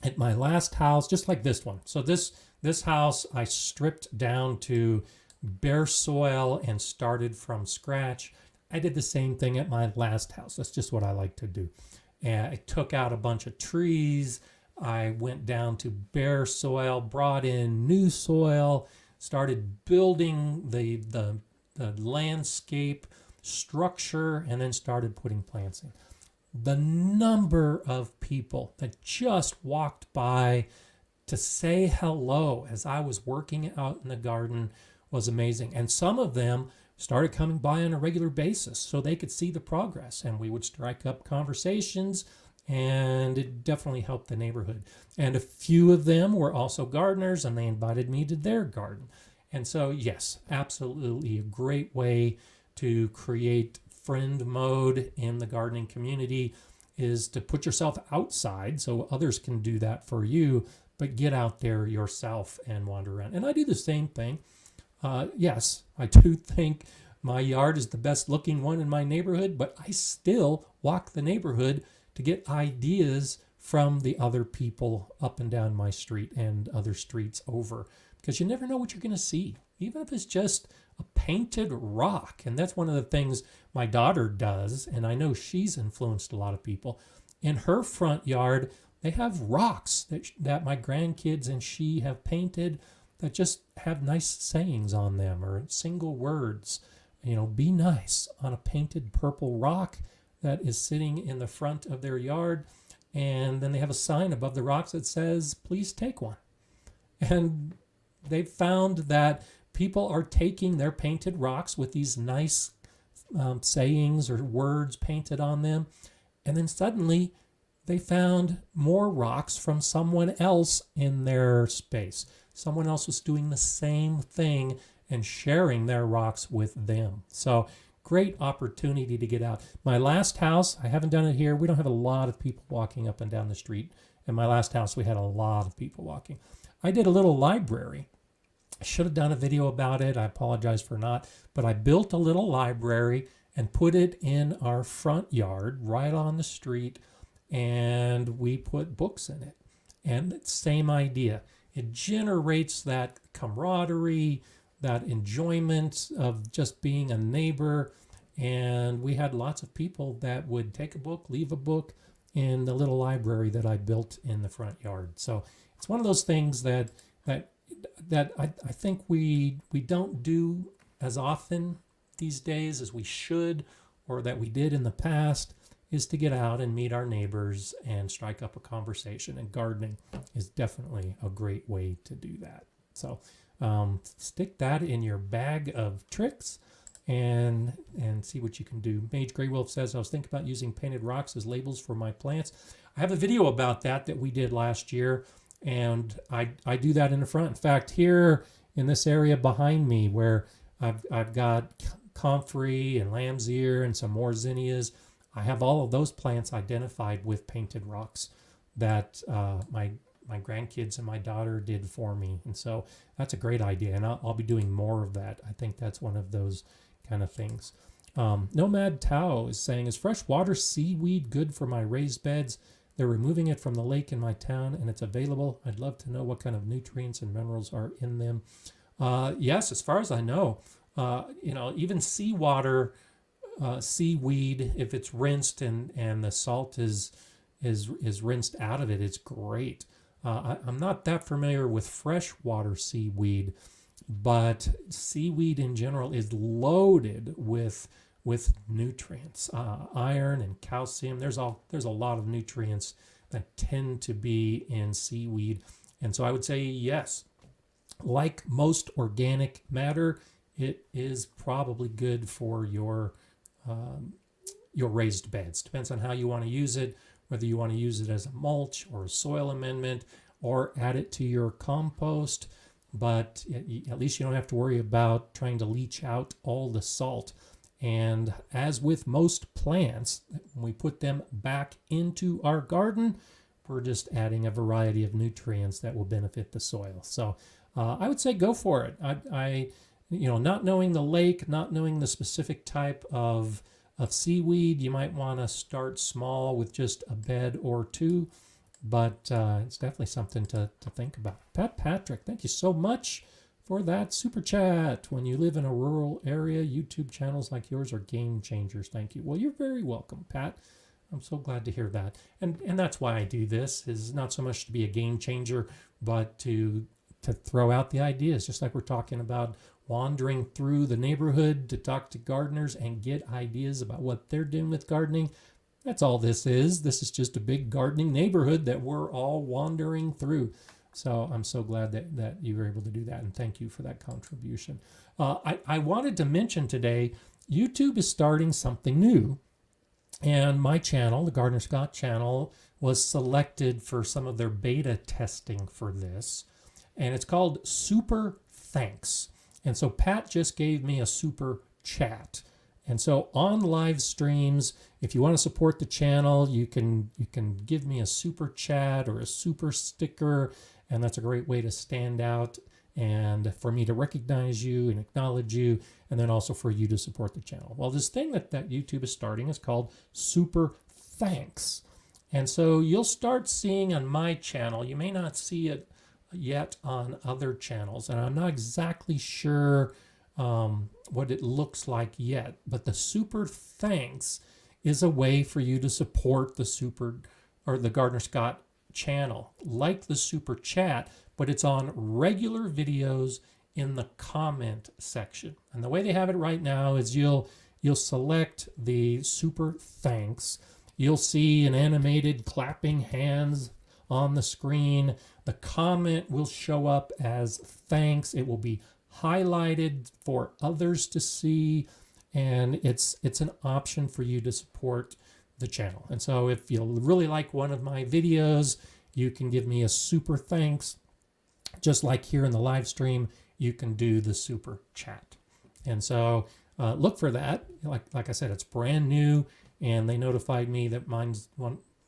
[SPEAKER 1] At my last house, just like this one. So this house I stripped down to bare soil and started from scratch. I did the same thing at my last house. That's just what I like to do. And I took out a bunch of trees. I went down to bare soil, brought in new soil, started building the landscape structure, and then started putting plants in. The number of people that just walked by to say hello as I was working out in the garden was amazing. And some of them started coming by on a regular basis so they could see the progress, and we would strike up conversations, and it definitely helped the neighborhood. And a few of them were also gardeners, and they invited me to their garden. And so yes, absolutely a great way to create friend mode in the gardening community is to put yourself outside so others can do that for you, but get out there yourself and wander around. And I do the same thing. Yes, I do think my yard is the best looking one in my neighborhood, but I still walk the neighborhood to get ideas from the other people up and down my street and other streets over, because you never know what you're going to see, even if it's just a painted rock. And that's one of the things my daughter does, and I know she's influenced a lot of people. In her front yard, they have rocks that my grandkids and she have painted that just have nice sayings on them or single words. You know, be nice, on a painted purple rock that is sitting in the front of their yard. And then they have a sign above the rocks that says, please take one. And they've found that people are taking their painted rocks with these nice sayings or words painted on them. And then suddenly they found more rocks from someone else in their space. Someone else was doing the same thing and sharing their rocks with them. So great opportunity to get out. My last house, I haven't done it here. We don't have a lot of people walking up and down the street. In my last house, we had a lot of people walking. I did a little library. I should have done a video about it. I apologize for not. But I built a little library and put it in our front yard, right on the street, and we put books in it. And same idea. It generates that camaraderie, that enjoyment of just being a neighbor. And we had lots of people that would take a book, leave a book in the little library that I built in the front yard. So it's one of those things that I think we don't do as often these days as we should, or that we did in the past, is to get out and meet our neighbors and strike up a conversation. And gardening is definitely a great way to do that. So stick that in your bag of tricks and see what you can do. Mage Grey Wolf says, I was thinking about using painted rocks as labels for my plants. I have a video about that we did last year, and I do that in the front. In fact, here in this area behind me where I've got comfrey and lamb's ear and some more zinnias, I have all of those plants identified with painted rocks that my grandkids and my daughter did for me. And so that's a great idea. And I'll be doing more of that. I think that's one of those kind of things. Nomad Tao is saying, is freshwater seaweed good for my raised beds? They're removing it from the lake in my town and it's available. I'd love to know what kind of nutrients and minerals are in them. Yes, as far as I know, even seawater, seaweed, if it's rinsed and the salt is rinsed out of it, it's great. I'm not that familiar with freshwater seaweed, but seaweed in general is loaded with nutrients, iron and calcium. There's a lot of nutrients that tend to be in seaweed, and so I would say yes. Like most organic matter, it is probably good for your raised beds. Depends on how you want to use it, whether you want to use it as a mulch or a soil amendment or add it to your compost. But at least you don't have to worry about trying to leach out all the salt. And as with most plants, when we put them back into our garden, we're just adding a variety of nutrients that will benefit the soil. So I would say go for it. I not knowing the lake, not knowing the specific type of seaweed, you might want to start small with just a bed or two, but it's definitely something to think about. Pat Patrick, thank you so much for that super chat. When you live in a rural area, YouTube channels like yours are game changers. Thank you. Well, you're very welcome, Pat. I'm so glad to hear that. And that's why I do this, is not so much to be a game changer, but to throw out the ideas, just like we're talking about wandering through the neighborhood to talk to gardeners and get ideas about what they're doing with gardening. That's all this is. This is just a big gardening neighborhood that we're all wandering through. So I'm so glad that you were able to do that, and thank you for that contribution. I wanted to mention today, YouTube is starting something new, and my channel, the Gardener Scott channel, was selected for some of their beta testing for this. And it's called Super Thanks. And so Pat just gave me a super chat. And so on live streams, if you want to support the channel, you can give me a super chat or a super sticker, and that's a great way to stand out and for me to recognize you and acknowledge you, and then also for you to support the channel. Well, this thing that YouTube is starting is called Super Thanks. And so you'll start seeing on my channel, you may not see it yet on other channels, and I'm not exactly sure what it looks like yet, but the Super Thanks is a way for you to support the Gardener Scott channel, like the Super Chat, but it's on regular videos in the comment section. And the way they have it right now is you'll select the Super Thanks. You'll see an animated clapping hands on the screen. The comment will show up as thanks. It will be highlighted for others to see, and it's an option for you to support the channel. And so if you really like one of my videos, you can give me a super thanks. Just like here in the live stream, you can do the super chat. And so look for that. Like I said, it's brand new, and they notified me that mine's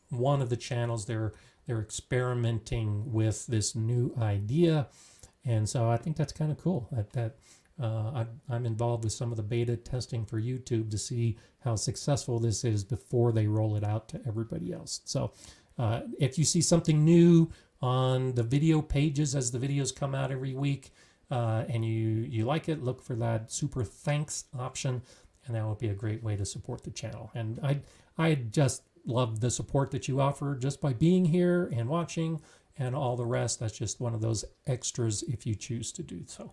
[SPEAKER 1] one of the channels they're experimenting with this new idea. And so I think that's kind of cool that I'm involved with some of the beta testing for YouTube to see how successful this is before they roll it out to everybody else. So if you see something new on the video pages as the videos come out every week, and you like it, look for that super thanks option, and that will be a great way to support the channel. And I just love the support that you offer just by being here and watching, and all the rest. That's just one of those extras if you choose to do so.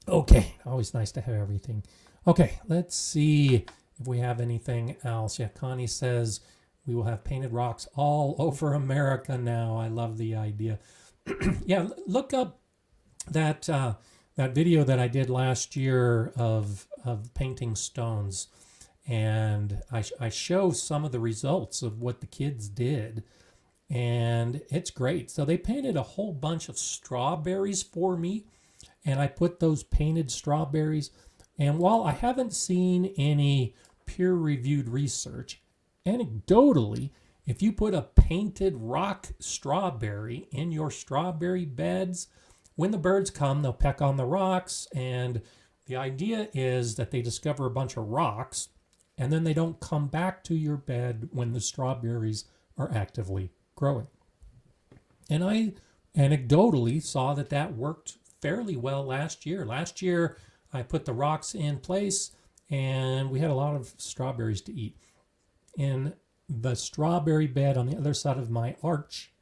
[SPEAKER 1] Okay, always nice to have everything. Okay, let's see if we have anything else. Yeah, Connie says we will have painted rocks all over America now. I love the idea. Yeah, look up that video that I did last year of painting stones. And I show some of the results of what the kids did, and it's great. So they painted a whole bunch of strawberries for me, and I put those painted strawberries. And while I haven't seen any peer-reviewed research. Anecdotally, if you put a painted rock strawberry in your strawberry beds, when the birds come, they'll peck on the rocks, and the idea is that they discover a bunch of rocks, and then they don't come back to your bed when the strawberries are actively growing. And I anecdotally saw that that worked fairly well last year. Last year, I put the rocks in place, and we had a lot of strawberries to eat. In the strawberry bed on the other side of my arch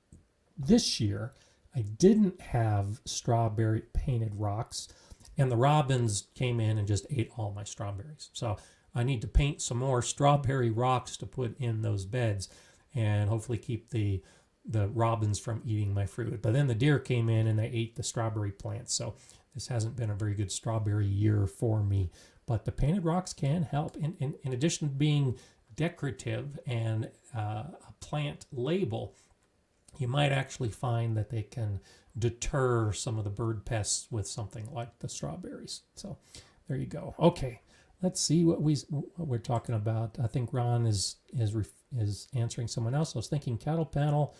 [SPEAKER 1] this year, I didn't have strawberry painted rocks, and the robins came in and just ate all my strawberries. So I need to paint some more strawberry rocks to put in those beds and hopefully keep the robins from eating my fruit. But then the deer came in and they ate the strawberry plants. So this hasn't been a very good strawberry year for me. But the painted rocks can help. In addition to being decorative and a plant label, you might actually find that they can deter some of the bird pests with something like the strawberries. So there you go. Okay, let's see what we're talking about. I think Ron is answering someone else. I was thinking cattle panel,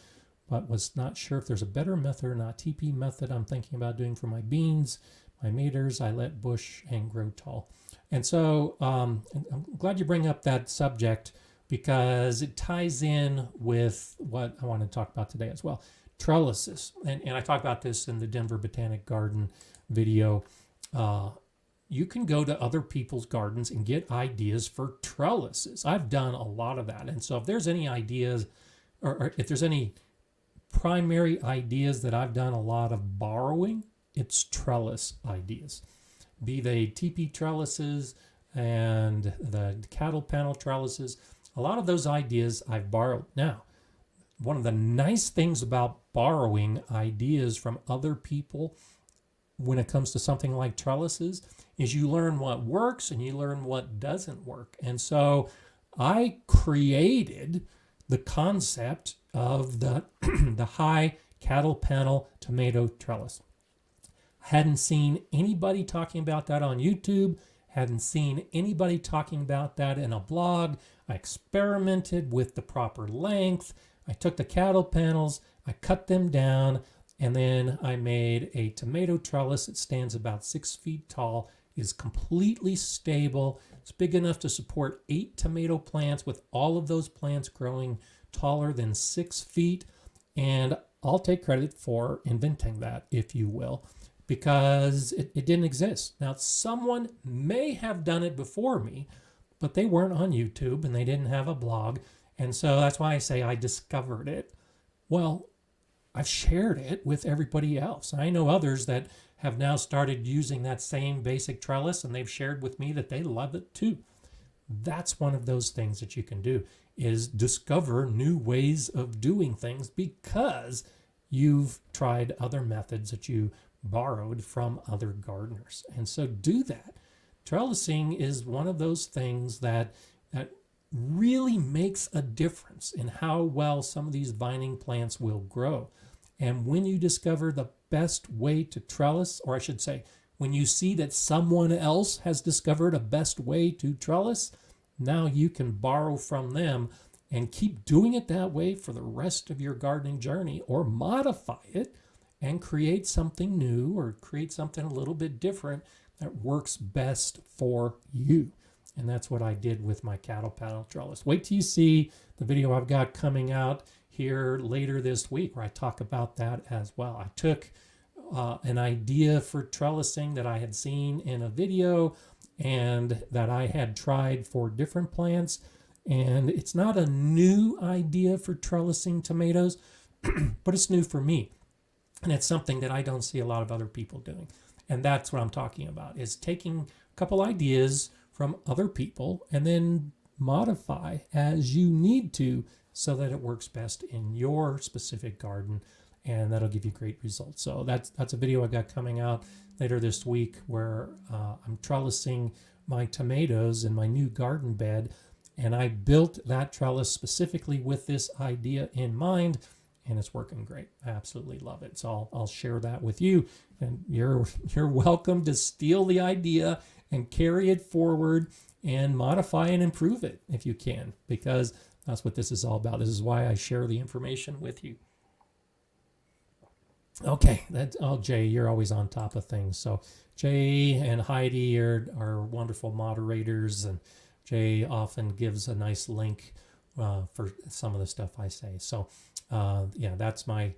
[SPEAKER 1] but was not sure if there's a better method or not. TP method I'm thinking about doing for my beans, my maters. I let bush and grow tall. And so I'm glad you bring up that subject, because it ties in with what I want to talk about today as well. Trellises. And I talked about this in the Denver Botanic Garden video. You can go to other people's gardens and get ideas for trellises. I've done a lot of that. And so if there's any ideas, or if there's any primary ideas that I've done a lot of borrowing, it's trellis ideas. Be they TP trellises and the cattle panel trellises. A lot of those ideas I've borrowed. Now, one of the nice things about borrowing ideas from other people when it comes to something like trellises is you learn what works and you learn what doesn't work. And so I created the concept of the high cattle panel tomato trellis. Hadn't seen anybody talking about that on YouTube. Hadn't seen anybody talking about that in a blog. I experimented with the proper length. I took the cattle panels, I cut them down, and then I made a tomato trellis that stands about 6 feet tall, is completely stable. It's big enough to support 8 tomato plants, with all of those plants growing taller than 6 feet. And I'll take credit for inventing that, if you will, because it didn't exist. Now, someone may have done it before me, but they weren't on YouTube and they didn't have a blog. And so that's why I say I discovered it. Well, I've shared it with everybody else. I know others that have now started using that same basic trellis, and they've shared with me that they love it too. That's one of those things that you can do, is discover new ways of doing things because you've tried other methods that you borrowed from other gardeners. And so do that. Trellising is one of those things that really makes a difference in how well some of these vining plants will grow. And when you discover the best way to trellis, or I should say, when you see that someone else has discovered a best way to trellis, now you can borrow from them and keep doing it that way for the rest of your gardening journey, or modify it and create something new or create something a little bit different that works best for you. And that's what I did with my cattle panel trellis. Wait till you see the video I've got coming out here later this week where I talk about that as well. I took an idea for trellising that I had seen in a video and that I had tried for different plants. And it's not a new idea for trellising tomatoes, but it's new for me. And it's something that I don't see a lot of other people doing. And that's what I'm talking about, is taking a couple ideas from other people and then modify as you need to so that it works best in your specific garden, and that'll give you great results. So that's a video I got coming out later this week where I'm trellising my tomatoes in my new garden bed, and I built that trellis specifically with this idea in mind, and it's working great. I absolutely love it. So I'll share that with you, and you're welcome to steal the idea and carry it forward and modify and improve it if you can, because that's what this is all about. This is why I share the information with you. Okay, Jay, you're always on top of things. So Jay and Heidi are wonderful moderators, and Jay often gives a nice link for some of the stuff I say. So yeah, that's my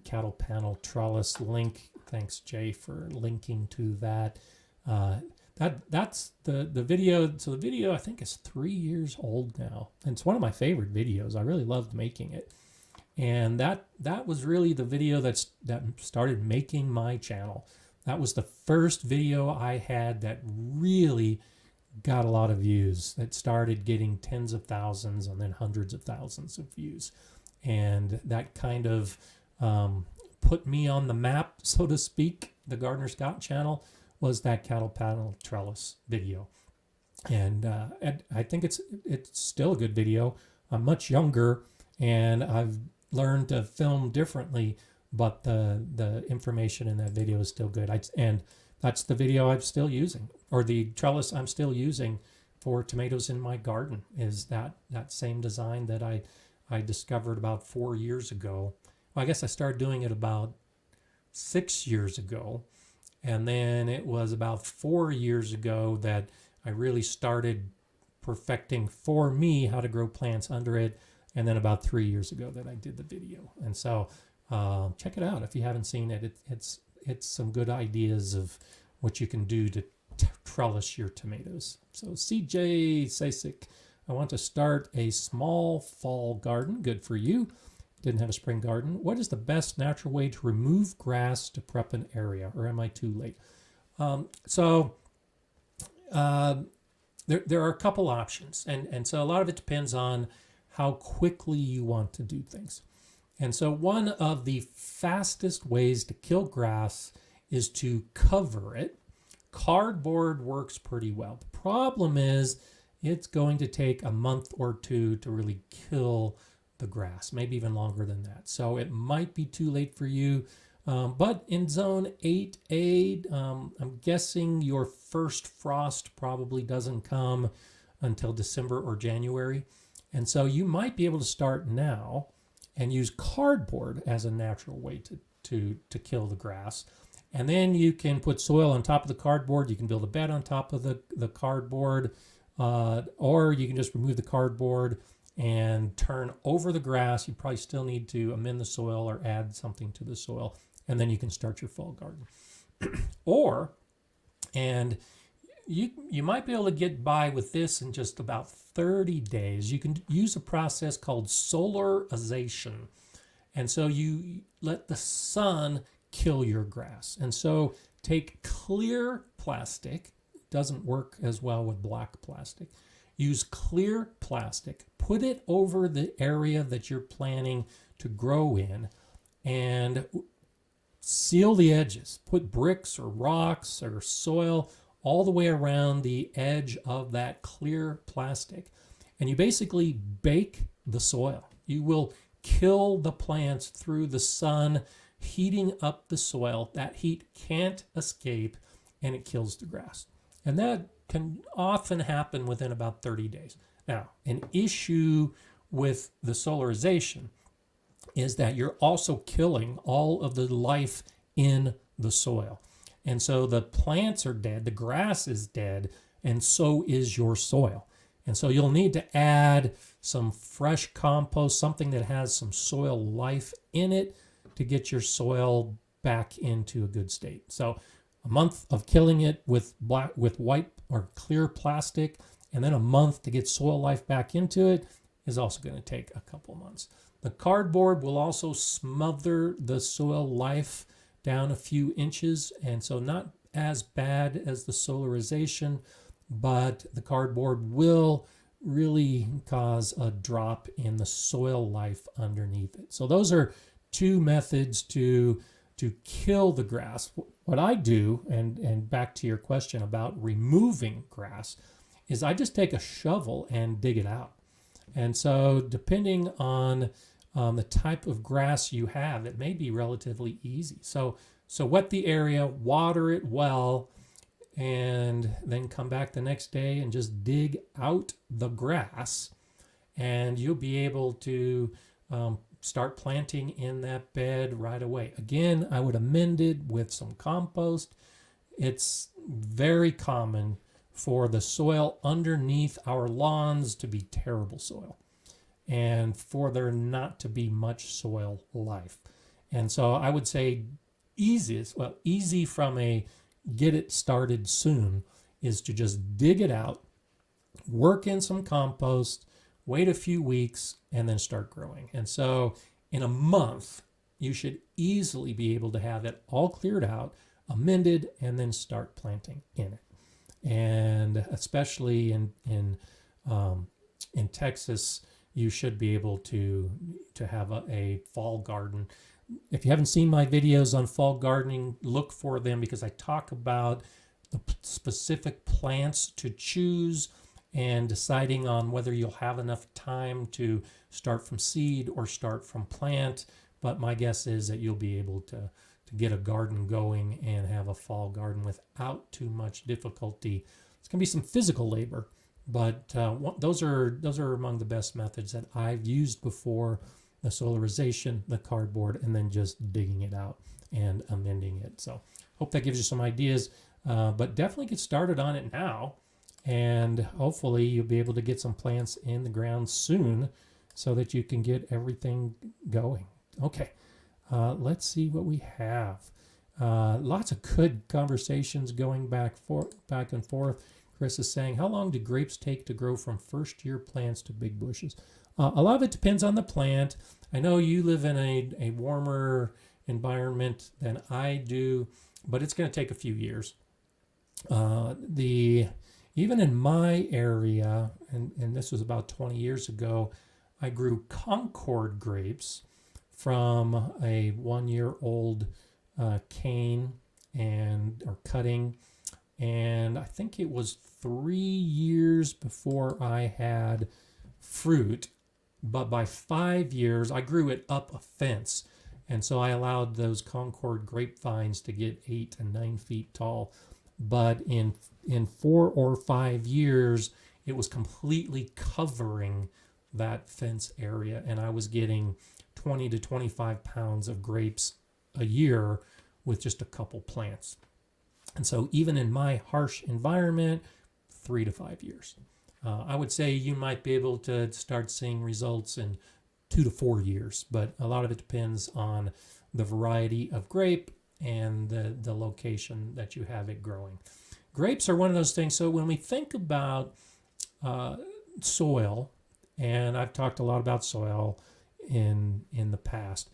[SPEAKER 1] cattle panel trellis link. Thanks, Jay, for linking to that. That's the video. So the video, I think, is 3 years old now. And it's one of my favorite videos. I really loved making it. And that was really the video that started making my channel. That was the first video I had that really got a lot of views, that started getting tens of thousands and then hundreds of thousands of views. And that kind of put me on the map, so to speak. The Gardener Scott channel was that cattle panel trellis video. And I think it's still a good video. I'm much younger, and I've learned to film differently, but the information in that video is still good. And that's the video I'm still using, or the trellis I'm still using for tomatoes in my garden, is that same design that I discovered about 4 years ago. Well, I guess I started doing it about 6 years ago, and then it was about 4 years ago that I really started perfecting for me how to grow plants under it. And then about 3 years ago that I did the video. And so check it out if you haven't seen it. It's some good ideas of what you can do to trellis your tomatoes. So CJ Sasik, I want to start a small fall garden. Good for you. Didn't have a spring garden. What is the best natural way to remove grass to prep an area, or am I too late? There are a couple options, and so a lot of it depends on how quickly you want to do things. And so one of the fastest ways to kill grass is to cover it. Cardboard works pretty well. The problem is it's going to take a month or two to really kill the grass, maybe even longer than that. So it might be too late for you. But in zone 8A, I'm guessing your first frost probably doesn't come until December or January. And so you might be able to start now and use cardboard as a natural way to kill the grass. And then you can put soil on top of the cardboard. You can build a bed on top of the cardboard, or you can just remove the cardboard and turn over the grass. You probably still need to amend the soil or add something to the soil, and then you can start your fall garden. And you might be able to get by with this in just about 30 days. You can use a process called solarization. And so you let the sun kill your grass. And so take clear plastic. It doesn't work as well with black plastic. Use clear plastic. Put it over the area that you're planning to grow in, and seal the edges. Put bricks or rocks or soil all the way around the edge of that clear plastic. And you basically bake the soil. You will kill the plants through the sun heating up the soil. That heat can't escape, and it kills the grass. And that can often happen within about 30 days. Now, an issue with the solarization is that you're also killing all of the life in the soil. And so the plants are dead, the grass is dead, and so is your soil. And so you'll need to add some fresh compost, something that has some soil life in it, to get your soil back into a good state. So a month of killing it with white or clear plastic, and then a month to get soil life back into it is also going to take a couple months. The cardboard will also smother the soil life down a few inches, and so not as bad as the solarization, but the cardboard will really cause a drop in the soil life underneath it. So those are two methods to kill the grass. What I do, and back to your question about removing grass, is I just take a shovel and dig it out. And so depending on the type of grass you have, it may be relatively easy. So wet the area, water it well, and then come back the next day and just dig out the grass, and you'll be able to start planting in that bed right away. Again, I would amend it with some compost. It's very common for the soil underneath our lawns to be terrible soil, and for there not to be much soil life. And so I would say easy from a get it started soon is to just dig it out, work in some compost, wait a few weeks, and then start growing. And so in a month, you should easily be able to have it all cleared out, amended, and then start planting in it. And especially in Texas, you should be able to have a fall garden. If you haven't seen my videos on fall gardening, look for them, because I talk about the specific plants to choose and deciding on whether you'll have enough time to start from seed or start from plant. But my guess is that you'll be able to get a garden going and have a fall garden without too much difficulty. It's going to be some physical labor, but those are among the best methods that I've used before: the solarization, the cardboard, and then just digging it out and amending it. So hope that gives you some ideas, but definitely get started on it now, and hopefully you'll be able to get some plants in the ground soon so that you can get everything going. Okay, let's see what we have. Lots of good conversations going back and forth. Chris is saying, how long do grapes take to grow from first-year plants to big bushes? A lot of it depends on the plant. I know you live in a warmer environment than I do, but it's going to take a few years. Even in my area, and this was about 20 years ago, I grew Concord grapes from a 1-year-old cane or cutting, and I think it was 3 years before I had fruit. But by 5 years, I grew it up a fence. And so I allowed those Concord grapevines to get 8 and 9 feet tall. But in 4 or 5 years, it was completely covering that fence area. And I was getting 20 to 25 pounds of grapes a year with just a couple plants. And so even in my harsh environment, 3 to 5 years. I would say you might be able to start seeing results in 2 to 4 years, but a lot of it depends on the variety of grape and the location that you have it growing. Grapes are one of those things. So when we think about soil, and I've talked a lot about soil in the past,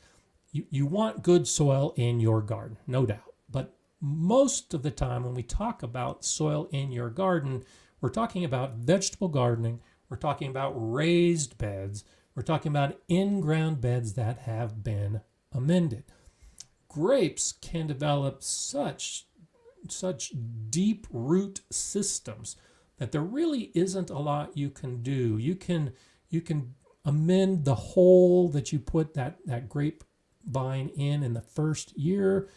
[SPEAKER 1] you want good soil in your garden, no doubt. But most of the time when we talk about soil in your garden, we're talking about vegetable gardening, we're talking about raised beds, we're talking about in-ground beds that have been amended. Grapes can develop such deep root systems that there really isn't a lot you can do. You can amend the hole that you put that grapevine in the first year,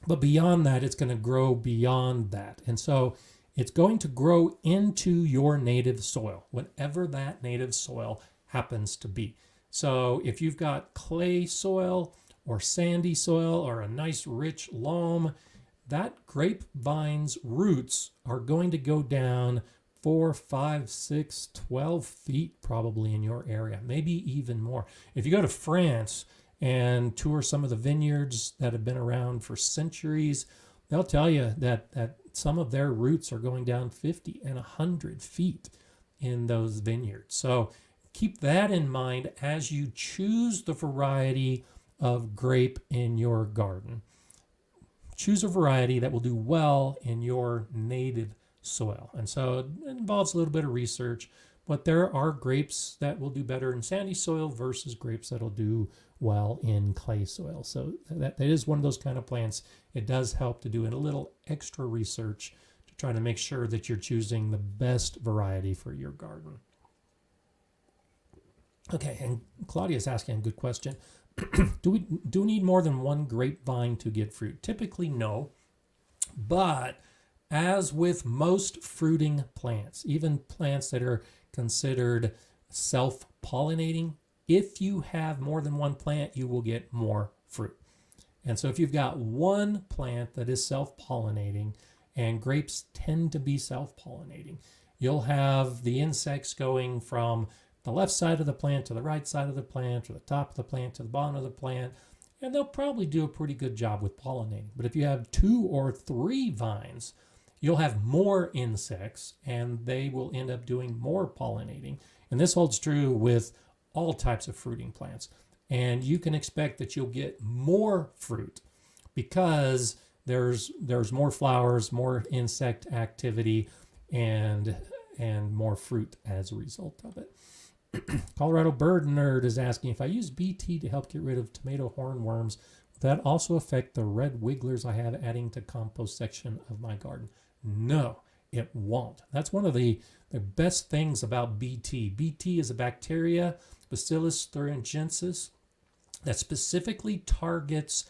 [SPEAKER 1] but beyond that, it's going to grow beyond that. And so it's going to grow into your native soil, whatever that native soil happens to be. So if you've got clay soil or sandy soil or a nice rich loam, that grapevine's roots are going to go down 4, 5, 6, 12 feet probably in your area, maybe even more. If you go to France and tour some of the vineyards that have been around for centuries, they'll tell you that some of their roots are going down 50 and 100 feet in those vineyards. So keep that in mind as you choose the variety of grape in your garden. Choose a variety that will do well in your native soil. And so it involves a little bit of research, but there are grapes that will do better in sandy soil versus grapes that'll do well in clay soil. So that is one of those kind of plants. It does help to do a little extra research to try to make sure that you're choosing the best variety for your garden. Okay, and Claudia's asking a good question. Do we need more than one grapevine to get fruit? Typically, no. But As with most fruiting plants, even plants that are considered self-pollinating, if you have more than one plant, you will get more fruit. And so if you've got one plant that is self-pollinating, and grapes tend to be self-pollinating, you'll have the insects going from the left side of the plant to the right side of the plant, or the top of the plant to the bottom of the plant, and they'll probably do a pretty good job with pollinating. But if you have 2 or 3 vines, you'll have more insects, and they will end up doing more pollinating. And this holds true with all types of fruiting plants. And you can expect that you'll get more fruit because there's more flowers, more insect activity, and more fruit as a result of it. Colorado Bird Nerd is asking, if I use BT to help get rid of tomato hornworms, will that also affect the red wigglers I have adding to compost section of my garden? No, it won't. That's one of the best things about BT. BT is a bacteria, Bacillus thuringiensis, that specifically targets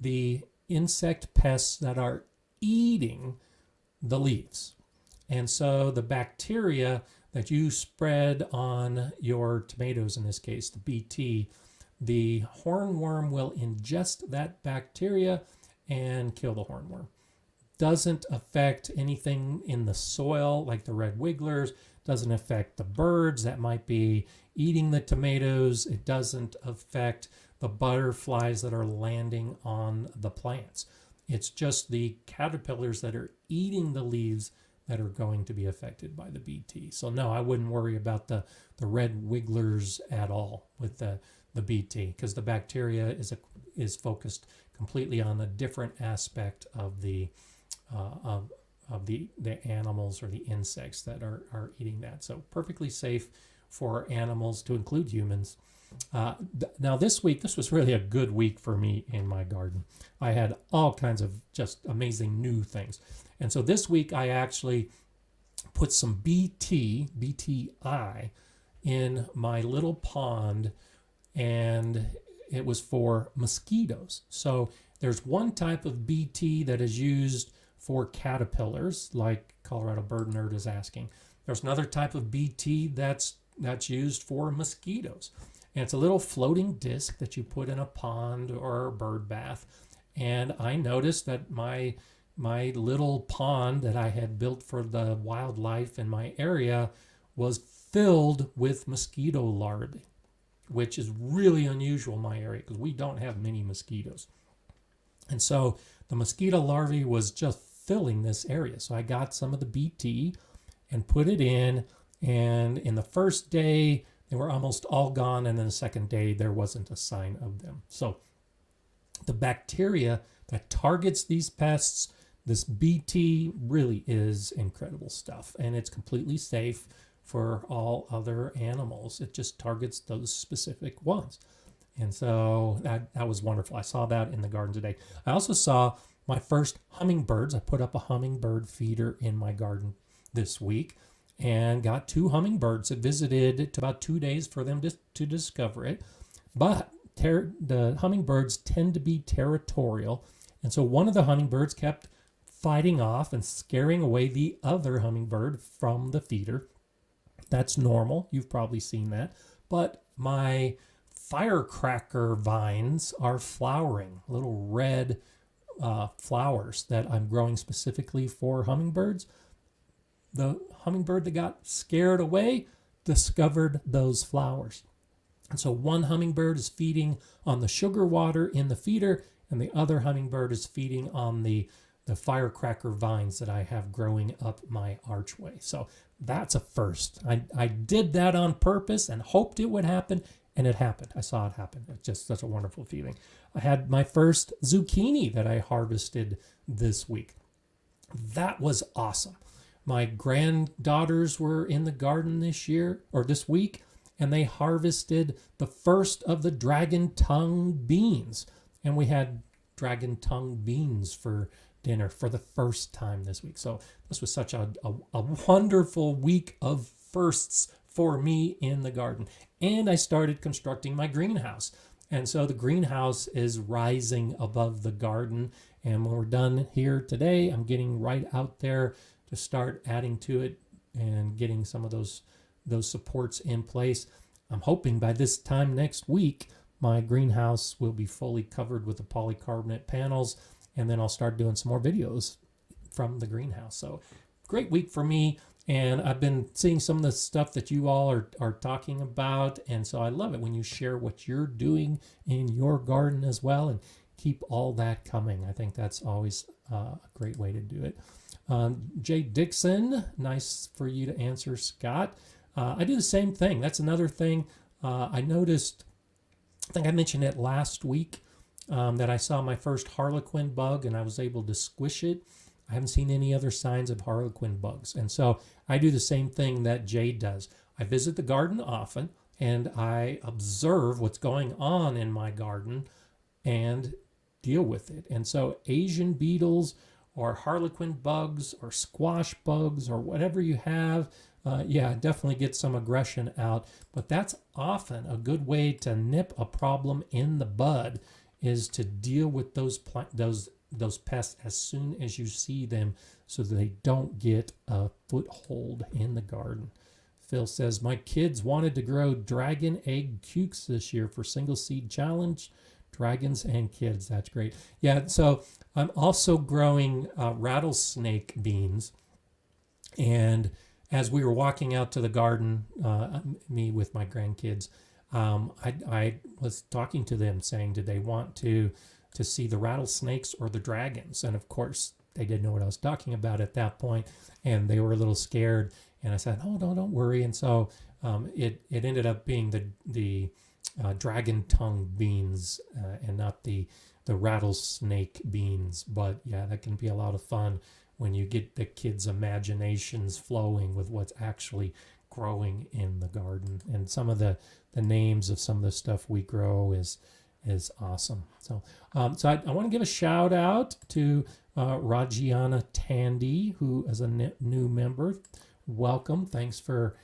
[SPEAKER 1] the insect pests that are eating the leaves. And so the bacteria that you spread on your tomatoes, in this case, the BT, the hornworm will ingest that bacteria and kill the hornworm. Doesn't affect anything in the soil like the red wigglers, doesn't affect the birds that might be eating the tomatoes. It doesn't affect the butterflies that are landing on the plants. It's just the caterpillars that are eating the leaves that are going to be affected by the BT. So no, I wouldn't worry about the red wigglers at all with the BT, because the bacteria is focused completely on a different aspect of the animals or the insects that are eating that. So perfectly safe for animals, to include humans. Now this week, this was really a good week for me in my garden. I had all kinds of just amazing new things. And so this week I actually put some BTI in my little pond, and it was for mosquitoes. So there's one type of BT that is used for caterpillars, like Colorado Bird Nerd is asking. There's another type of BT that's used for mosquitoes. And it's a little floating disc that you put in a pond or a bird bath. And I noticed that my little pond that I had built for the wildlife in my area was filled with mosquito larvae, which is really unusual in my area because we don't have many mosquitoes. And so the mosquito larvae was just filling this area. So I got some of the BT and put it in, and in the first day they were almost all gone, and then the second day there wasn't a sign of them. So the bacteria that targets these pests, this BT, really is incredible stuff, and it's completely safe for all other animals. It just targets those specific ones. And so that was wonderful. I saw that in the garden today. I also saw my first hummingbirds. I put up a hummingbird feeder in my garden this week and got 2 hummingbirds. It visited. It took about 2 days for them to discover it. But the hummingbirds tend to be territorial. And so one of the hummingbirds kept fighting off and scaring away the other hummingbird from the feeder. That's normal. You've probably seen that. But my firecracker vines are flowering, little red flowers that I'm growing specifically for hummingbirds. The hummingbird that got scared away discovered those flowers. And so one hummingbird is feeding on the sugar water in the feeder, and the other hummingbird is feeding on the firecracker vines that I have growing up my archway. So that's a first. I did that on purpose and hoped it would happen, and it happened. I saw it happen. It's just such a wonderful feeling. I had my first zucchini that I harvested this week. That was awesome. My granddaughters were in the garden this week, and they harvested the first of the dragon tongue beans. And we had dragon tongue beans for dinner for the first time this week. So this was such a wonderful week of firsts for me in the garden. And I started constructing my greenhouse. And so the greenhouse is rising above the garden, And when we're done here today, I'm getting right out there to start adding to it and getting some of those supports in place. I'm hoping by this time next week, my greenhouse will be fully covered with the polycarbonate panels, and then I'll start doing some more videos from the greenhouse. So great week for me, and I've been seeing some of the stuff that you all are talking about, and so I love it when you share what you're doing in your garden as well, and keep all that coming. I think that's always a great way to do it. Jay Dixon, nice for you to answer, Scott. I do the same thing. That's another thing I noticed. I think I mentioned it last week that I saw my first harlequin bug and I was able to squish it. I haven't seen any other signs of harlequin bugs. And so I do the same thing that Jay does. I visit the garden often and I observe what's going on in my garden and deal with it. And so Asian beetles or harlequin bugs or squash bugs or whatever you have, definitely get some aggression out. But that's often a good way to nip a problem in the bud, is to deal with those pests as soon as you see them so that they don't get a foothold in the garden. Phil says, my kids wanted to grow dragon egg cukes this year for single seed challenge. Dragons and kids, that's great. Yeah, so I'm also growing rattlesnake beans. And as we were walking out to the garden, me with my grandkids, I was talking to them saying, did they want to see the rattlesnakes or the dragons? And of course, they didn't know what I was talking about at that point, and they were a little scared. And I said, oh, no, don't worry. And so it ended up being the dragon tongue beans and not the rattlesnake beans. But yeah, that can be a lot of fun when you get the kids' imaginations flowing with what's actually growing in the garden. And some of the names of some of the stuff we grow is awesome. So I want to give a shout out to Rajiana Tandy, who is a new member. Welcome. Thanks for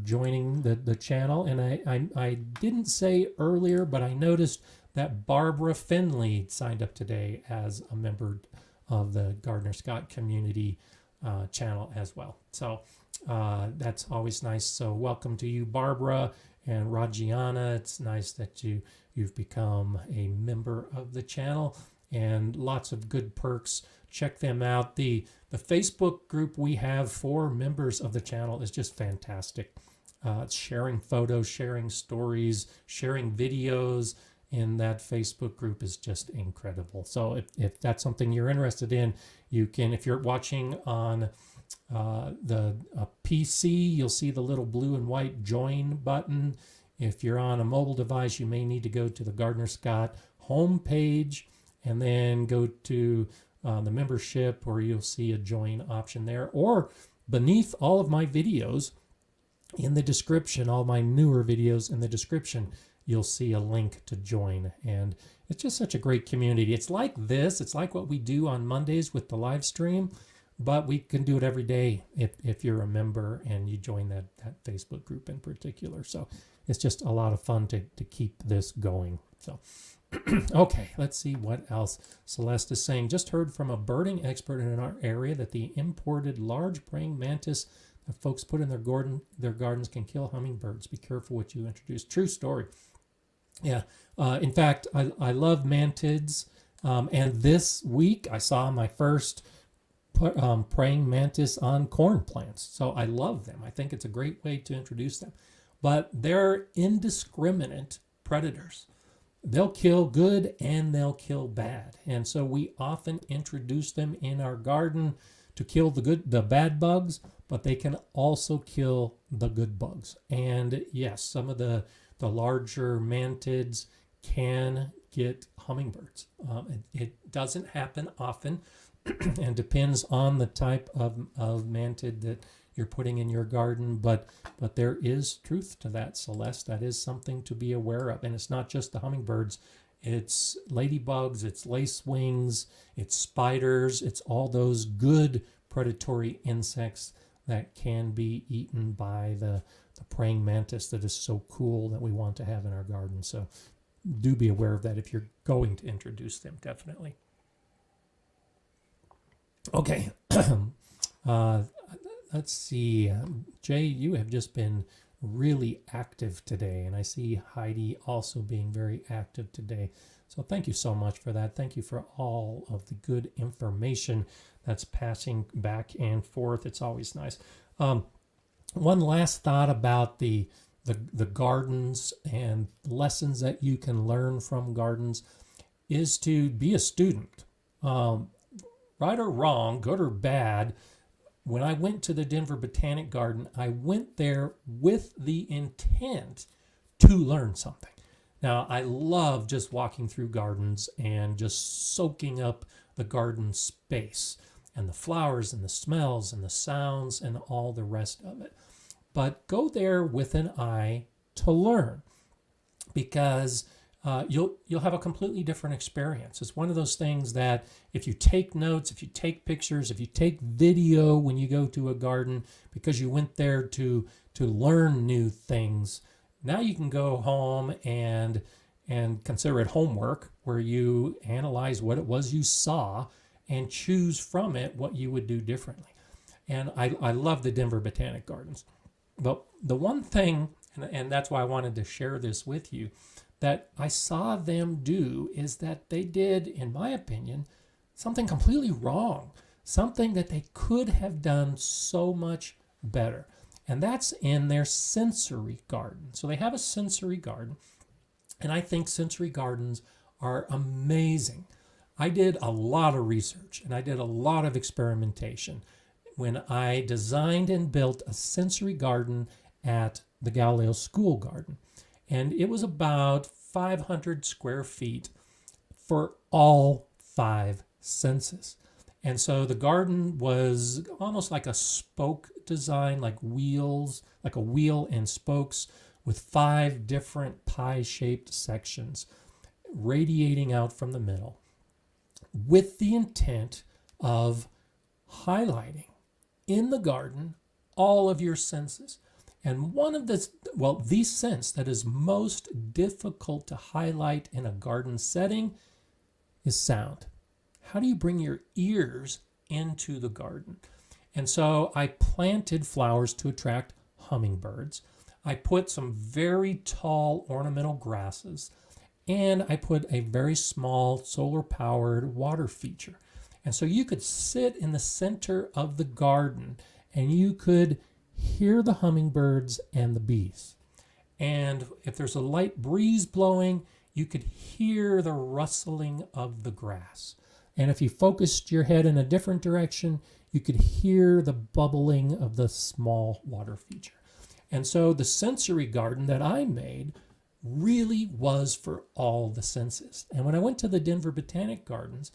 [SPEAKER 1] joining the channel. And I didn't say earlier, but I noticed that Barbara Finley signed up today as a member of the Gardener Scott community channel as well. So that's always nice. So welcome to you, Barbara and Rajiana. It's nice that you've become a member of the channel, and lots of good perks. Check them out. The Facebook group we have for members of the channel is just fantastic. Sharing photos, sharing stories, sharing videos in that Facebook group is just incredible. So if that's something you're interested in, you can, if you're watching on the PC, you'll see the little blue and white join button. If you're on a mobile device, you may need to go to the Gardener Scott homepage and then go to the membership, where you'll see a join option there. Or beneath all of my videos in the description, all my newer videos in the description, you'll see a link to join. And it's just such a great community. It's like this. It's like what we do on Mondays with the live stream, but we can do it every day if you're a member and you join that Facebook group in particular. So it's just a lot of fun to keep this going. So, okay, let's see what else. Celeste is saying, just heard from a birding expert in our area that the imported large praying mantis that folks put in their gardens can kill hummingbirds. Be careful what you introduce. True story. Yeah. In fact, I love mantids. And this week I saw my first praying mantis on corn plants. So I love them. I think it's a great way to introduce them. But they're indiscriminate predators. They'll kill good and they'll kill bad. And so we often introduce them in our garden to kill the bad bugs, but they can also kill the good bugs. And yes, some of the larger mantids can get hummingbirds. It doesn't happen often and depends on the type of mantid that you're putting in your garden, but there is truth to that, Celeste. That is something to be aware of. And it's not just the hummingbirds. It's ladybugs, it's lacewings, it's spiders, it's all those good predatory insects that can be eaten by the praying mantis that is so cool that we want to have in our garden. So do be aware of that if you're going to introduce them, definitely. Okay. uh, let's see. Jay, you have just been really active today, and I see Heidi also being very active today. So thank you so much for that. Thank you for all of the good information that's passing back and forth. It's always nice. One last thought about the gardens and lessons that you can learn from gardens is to be a student. Right or wrong, good or bad, when I went to the Denver Botanic Garden, I went there with the intent to learn something. Now, I love just walking through gardens and just soaking up the garden space and the flowers and the smells and the sounds and all the rest of it. But go there with an eye to learn, because you'll have a completely different experience. It's one of those things that if you take notes, if you take pictures, if you take video when you go to a garden because you went there to learn new things, now you can go home and consider it homework, where you analyze what it was you saw and choose from it what you would do differently. And I love the Denver Botanic Gardens. But the one thing, and that's why I wanted to share this with you, that I saw them do is that they did, in my opinion, something completely wrong, something that they could have done so much better. And that's in their sensory garden. So they have a sensory garden, and I think sensory gardens are amazing. I did a lot of research and I did a lot of experimentation when I designed and built a sensory garden at the Galileo School Garden. And it was about 500 square feet for all 5 senses. And so the garden was almost like a spoke design, like wheels, like a wheel and spokes with 5 different pie-shaped sections radiating out from the middle, with the intent of highlighting in the garden all of your senses. And one of the sense that is most difficult to highlight in a garden setting is sound. How do you bring your ears into the garden? And so I planted flowers to attract hummingbirds. I put some very tall ornamental grasses, and I put a very small solar-powered water feature. And so you could sit in the center of the garden and you could hear the hummingbirds and the bees. And if there's a light breeze blowing, you could hear the rustling of the grass. And if you focused your head in a different direction, you could hear the bubbling of the small water feature. And so the sensory garden that I made really was for all the senses. And when I went to the Denver Botanic Gardens,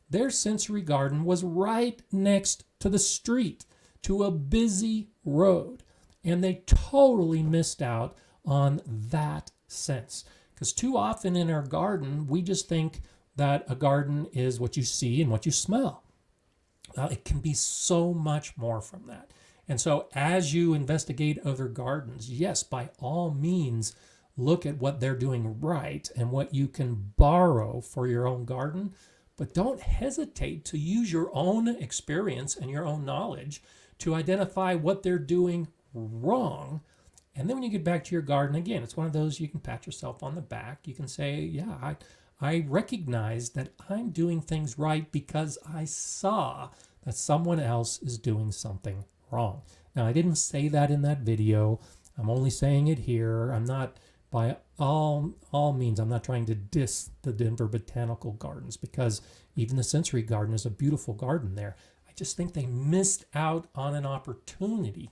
[SPEAKER 1] their sensory garden was right next to the street, to a busy road. And they totally missed out on that sense. Because too often in our garden, we just think that a garden is what you see and what you smell. It can be so much more from that. And so as you investigate other gardens, yes, by all means, look at what they're doing right and what you can borrow for your own garden. But don't hesitate to use your own experience and your own knowledge to identify what they're doing wrong. And then when you get back to your garden, again, it's one of those you can pat yourself on the back. You can say, yeah, I recognize that I'm doing things right because I saw that someone else is doing something wrong. Now, I didn't say that in that video. I'm only saying it here. I'm not, by all means, I'm not trying to diss the Denver Botanical Gardens, because even the Sensory Garden is a beautiful garden there. I just think they missed out on an opportunity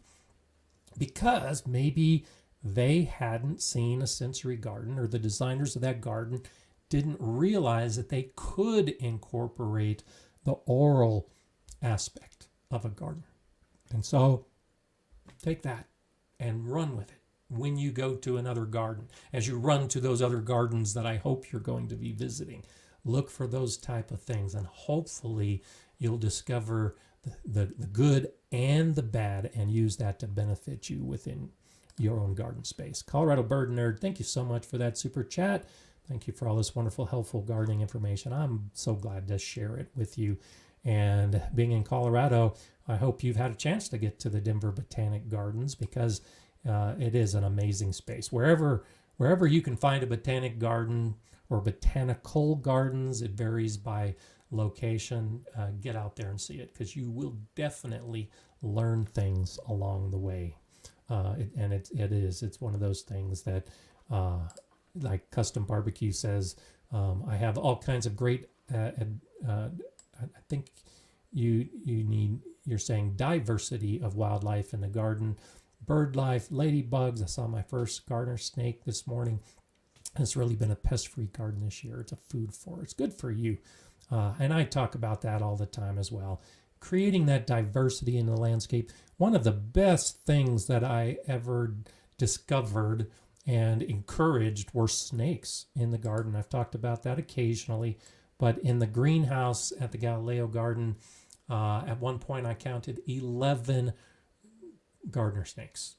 [SPEAKER 1] because maybe they hadn't seen a sensory garden, or the designers of that garden didn't realize that they could incorporate the oral aspect of a garden. And so take that and run with it when you go to another garden. As you run to those other gardens that I hope you're going to be visiting, look for those type of things, and hopefully you'll discover the good and the bad and use that to benefit you within your own garden space. Colorado Bird Nerd, thank you so much for that super chat. Thank you for all this wonderful, helpful gardening information. I'm so glad to share it with you. And being in Colorado, I hope you've had a chance to get to the Denver Botanic Gardens, because it is an amazing space. Wherever you can find a botanic garden or botanical gardens, it varies by location. Get out there and see it, because you will definitely learn things along the way. It's one of those things that, like Custom Barbecue says, I have all kinds of great. I think you're saying diversity of wildlife in the garden, bird life, ladybugs. I saw my first gardener snake this morning. It's really been a pest-free garden this year. It's a food for. It's good for you. And I talk about that all the time as well. Creating that diversity in the landscape. One of the best things that I ever discovered and encouraged were snakes in the garden. I've talked about that occasionally, but in the greenhouse at the Galileo Garden, at one point I counted 11 gardener snakes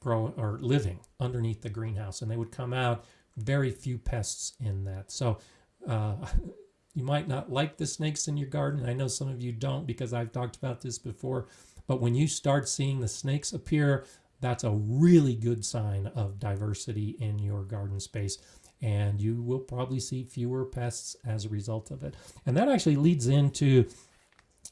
[SPEAKER 1] living underneath the greenhouse, and they would come out. Very few pests in that. So you might not like the snakes in your garden. I know some of you don't, because I've talked about this before. But when you start seeing the snakes appear, that's a really good sign of diversity in your garden space. And you will probably see fewer pests as a result of it. And that actually leads into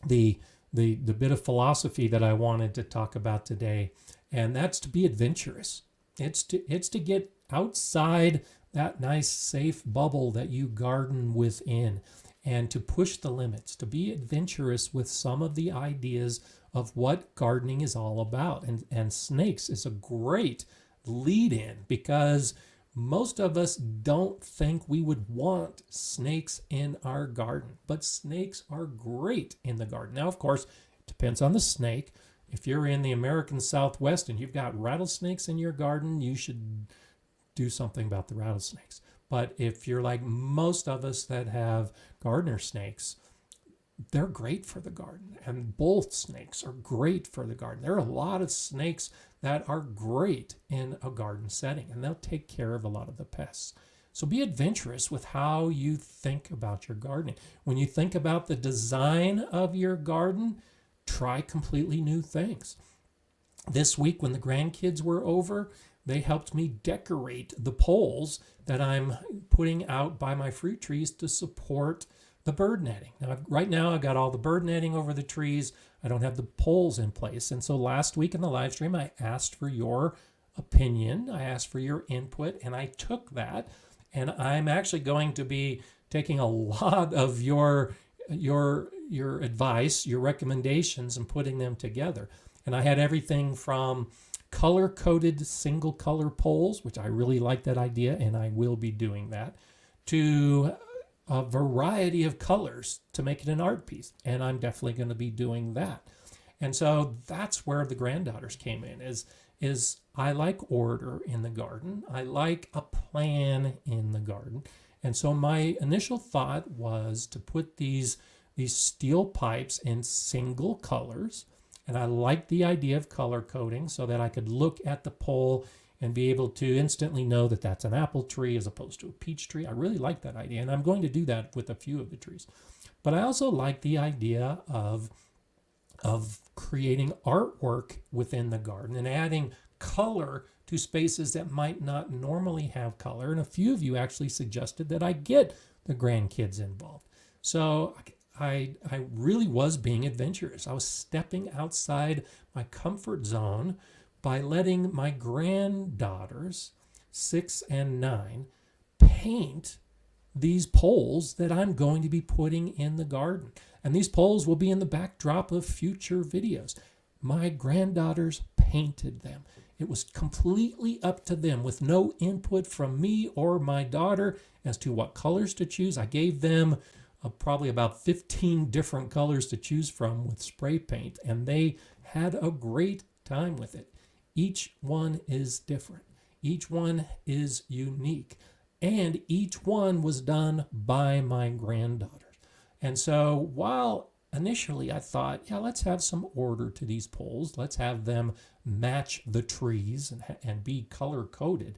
[SPEAKER 1] the bit of philosophy that I wanted to talk about today. And that's to be adventurous. It's to get outside that nice safe bubble that you garden within, and to push the limits, to be adventurous with some of the ideas of what gardening is all about. And snakes is a great lead in, because most of us don't think we would want snakes in our garden, but snakes are great in the garden. Now, of course, it depends on the snake. If you're in the American Southwest and you've got rattlesnakes in your garden, you should do something about the rattlesnakes. But if you're like most of us that have gardener snakes, they're great for the garden. And bull snakes are great for the garden. There are a lot of snakes that are great in a garden setting, and they'll take care of a lot of the pests. So be adventurous with how you think about your gardening. When you think about the design of your garden, try completely new things. This week when the grandkids were over, they helped me decorate the poles that I'm putting out by my fruit trees to support the bird netting. Now, right now I've got all the bird netting over the trees. I don't have the poles in place. And so last week in the live stream, I asked for your opinion. I asked for your input, and I took that. And I'm actually going to be taking a lot of your advice, your recommendations, and putting them together. And I had everything from color-coded single color poles, which I really like that idea, and I will be doing that, to a variety of colors to make it an art piece. And I'm definitely going to be doing that. And so that's where the granddaughters came in, is I like order in the garden. I like a plan in the garden. And so my initial thought was to put these steel pipes in single colors. And I like the idea of color coding so that I could look at the pole and be able to instantly know that that's an apple tree as opposed to a peach tree. I really like that idea, and I'm going to do that with a few of the trees. But I also like the idea of creating artwork within the garden and adding color to spaces that might not normally have color. And a few of you actually suggested that I get the grandkids involved. So I really was being adventurous. I was stepping outside my comfort zone by letting my granddaughters, 6 and 9, paint these poles that I'm going to be putting in the garden. And these poles will be in the backdrop of future videos. My granddaughters painted them. It was completely up to them with no input from me or my daughter as to what colors to choose. I gave them probably about 15 different colors to choose from with spray paint, and they had a great time with it. Each one is different. Each one is unique, and each one was done by my granddaughters. And so while initially I thought, yeah, let's have some order to these poles, let's have them match the trees and be color coded.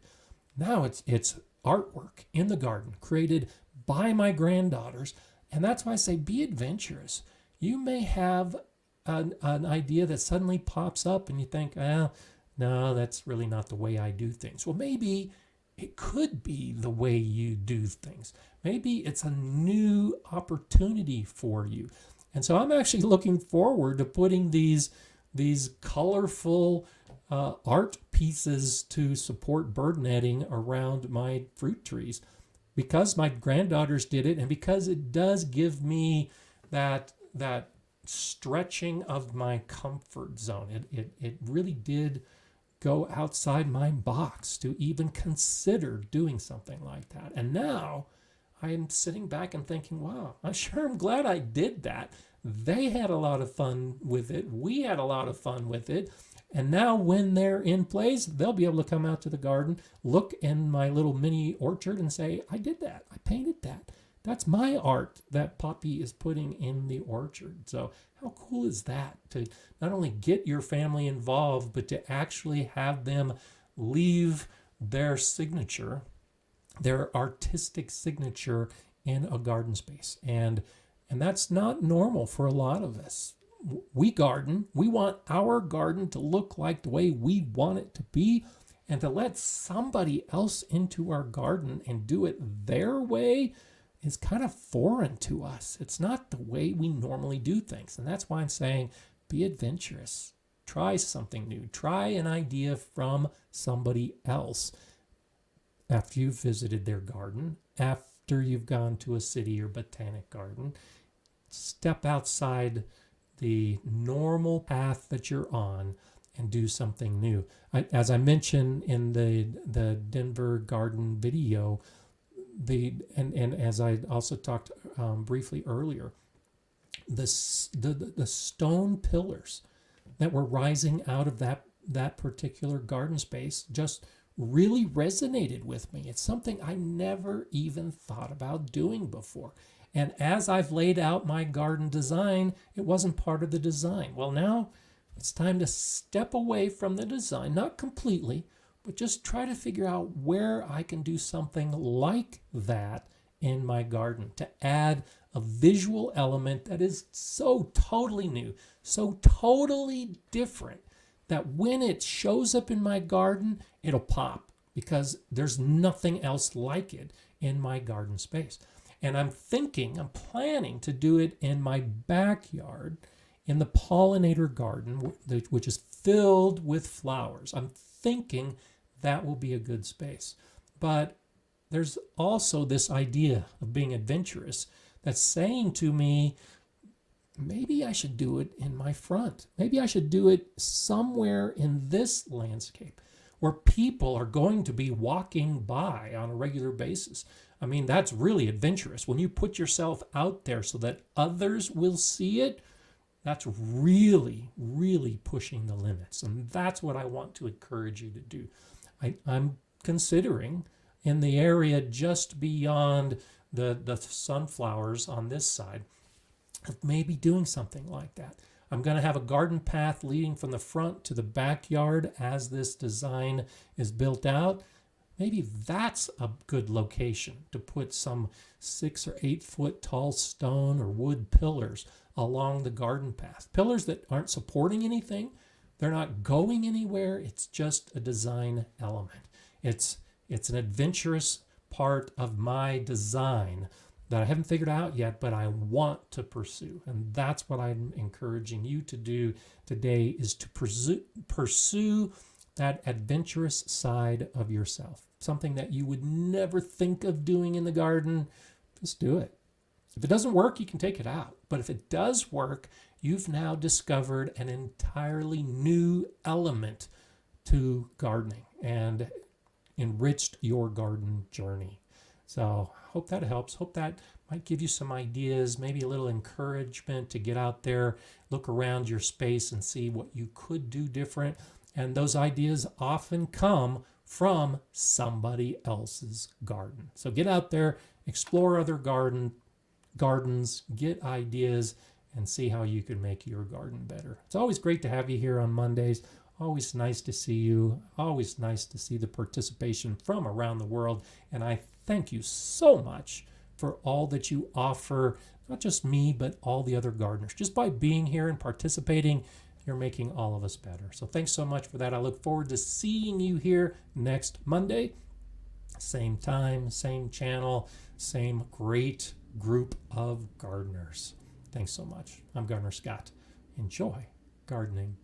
[SPEAKER 1] Now it's artwork in the garden created by my granddaughters. And that's why I say be adventurous. You may have an idea that suddenly pops up and you think, well, no, that's really not the way I do things. Well, maybe it could be the way you do things. Maybe it's a new opportunity for you. And so I'm actually looking forward to putting these colorful art pieces to support bird netting around my fruit trees, because my granddaughters did it, and because it does give me that stretching of my comfort zone. It really did go outside my box to even consider doing something like that. And now I'm sitting back and thinking, wow, I sure am glad I did that. They had a lot of fun with it. We had a lot of fun with it. And now when they're in place, they'll be able to come out to the garden, look in my little mini orchard and say, I did that. I painted that. That's my art that Poppy is putting in the orchard. So how cool is that, to not only get your family involved, but to actually have them leave their signature, their artistic signature in a garden space. And that's not normal for a lot of us. We garden. We want our garden to look like the way we want it to be. And to let somebody else into our garden and do it their way is kind of foreign to us. It's not the way we normally do things. And that's why I'm saying be adventurous. Try something new. Try an idea from somebody else after you've visited their garden, after you've gone to a city or botanic garden. Step outside the normal path that you're on and do something new. As I mentioned in the Denver garden video, and as I also talked briefly earlier, the stone pillars that were rising out of that particular garden space just really resonated with me. It's something I never even thought about doing before. And as I've laid out my garden design, it wasn't part of the design. Well, now it's time to step away from the design, not completely, but just try to figure out where I can do something like that in my garden to add a visual element that is so totally new, so totally different, that when it shows up in my garden, it'll pop, because there's nothing else like it in my garden space. And I'm planning to do it in my backyard in the pollinator garden, which is filled with flowers. I'm thinking that will be a good space. But there's also this idea of being adventurous that's saying to me, maybe I should do it in my front. Maybe I should do it somewhere in this landscape where people are going to be walking by on a regular basis. I mean, that's really adventurous. When you put yourself out there so that others will see it, that's really, really pushing the limits. And that's what I want to encourage you to do. I'm considering in the area just beyond the sunflowers on this side of maybe doing something like that. I'm going to have a garden path leading from the front to the backyard as this design is built out. Maybe that's a good location to put some 6 or 8 foot tall stone or wood pillars along the garden path. Pillars that aren't supporting anything. They're not going anywhere. It's just a design element. It's an adventurous part of my design that I haven't figured out yet, but I want to pursue. And that's what I'm encouraging you to do today, is to pursue that adventurous side of yourself. Something that you would never think of doing in the garden, just do it. If it doesn't work, you can take it out. But if it does work, you've now discovered an entirely new element to gardening and enriched your garden journey. So I hope that helps. Hope that might give you some ideas, maybe a little encouragement to get out there, look around your space and see what you could do different. And those ideas often come from somebody else's garden. So get out there, explore other gardens, get ideas, and see how you can make your garden better. It's always great to have you here on Mondays. Always nice to see you. Always nice to see the participation from around the world. And I thank you so much for all that you offer, not just me, but all the other gardeners. Just by being here and participating, you're making all of us better. So thanks so much for that. I look forward to seeing you here next Monday. Same time, same channel, same great group of gardeners. Thanks so much. I'm Gardener Scott. Enjoy gardening.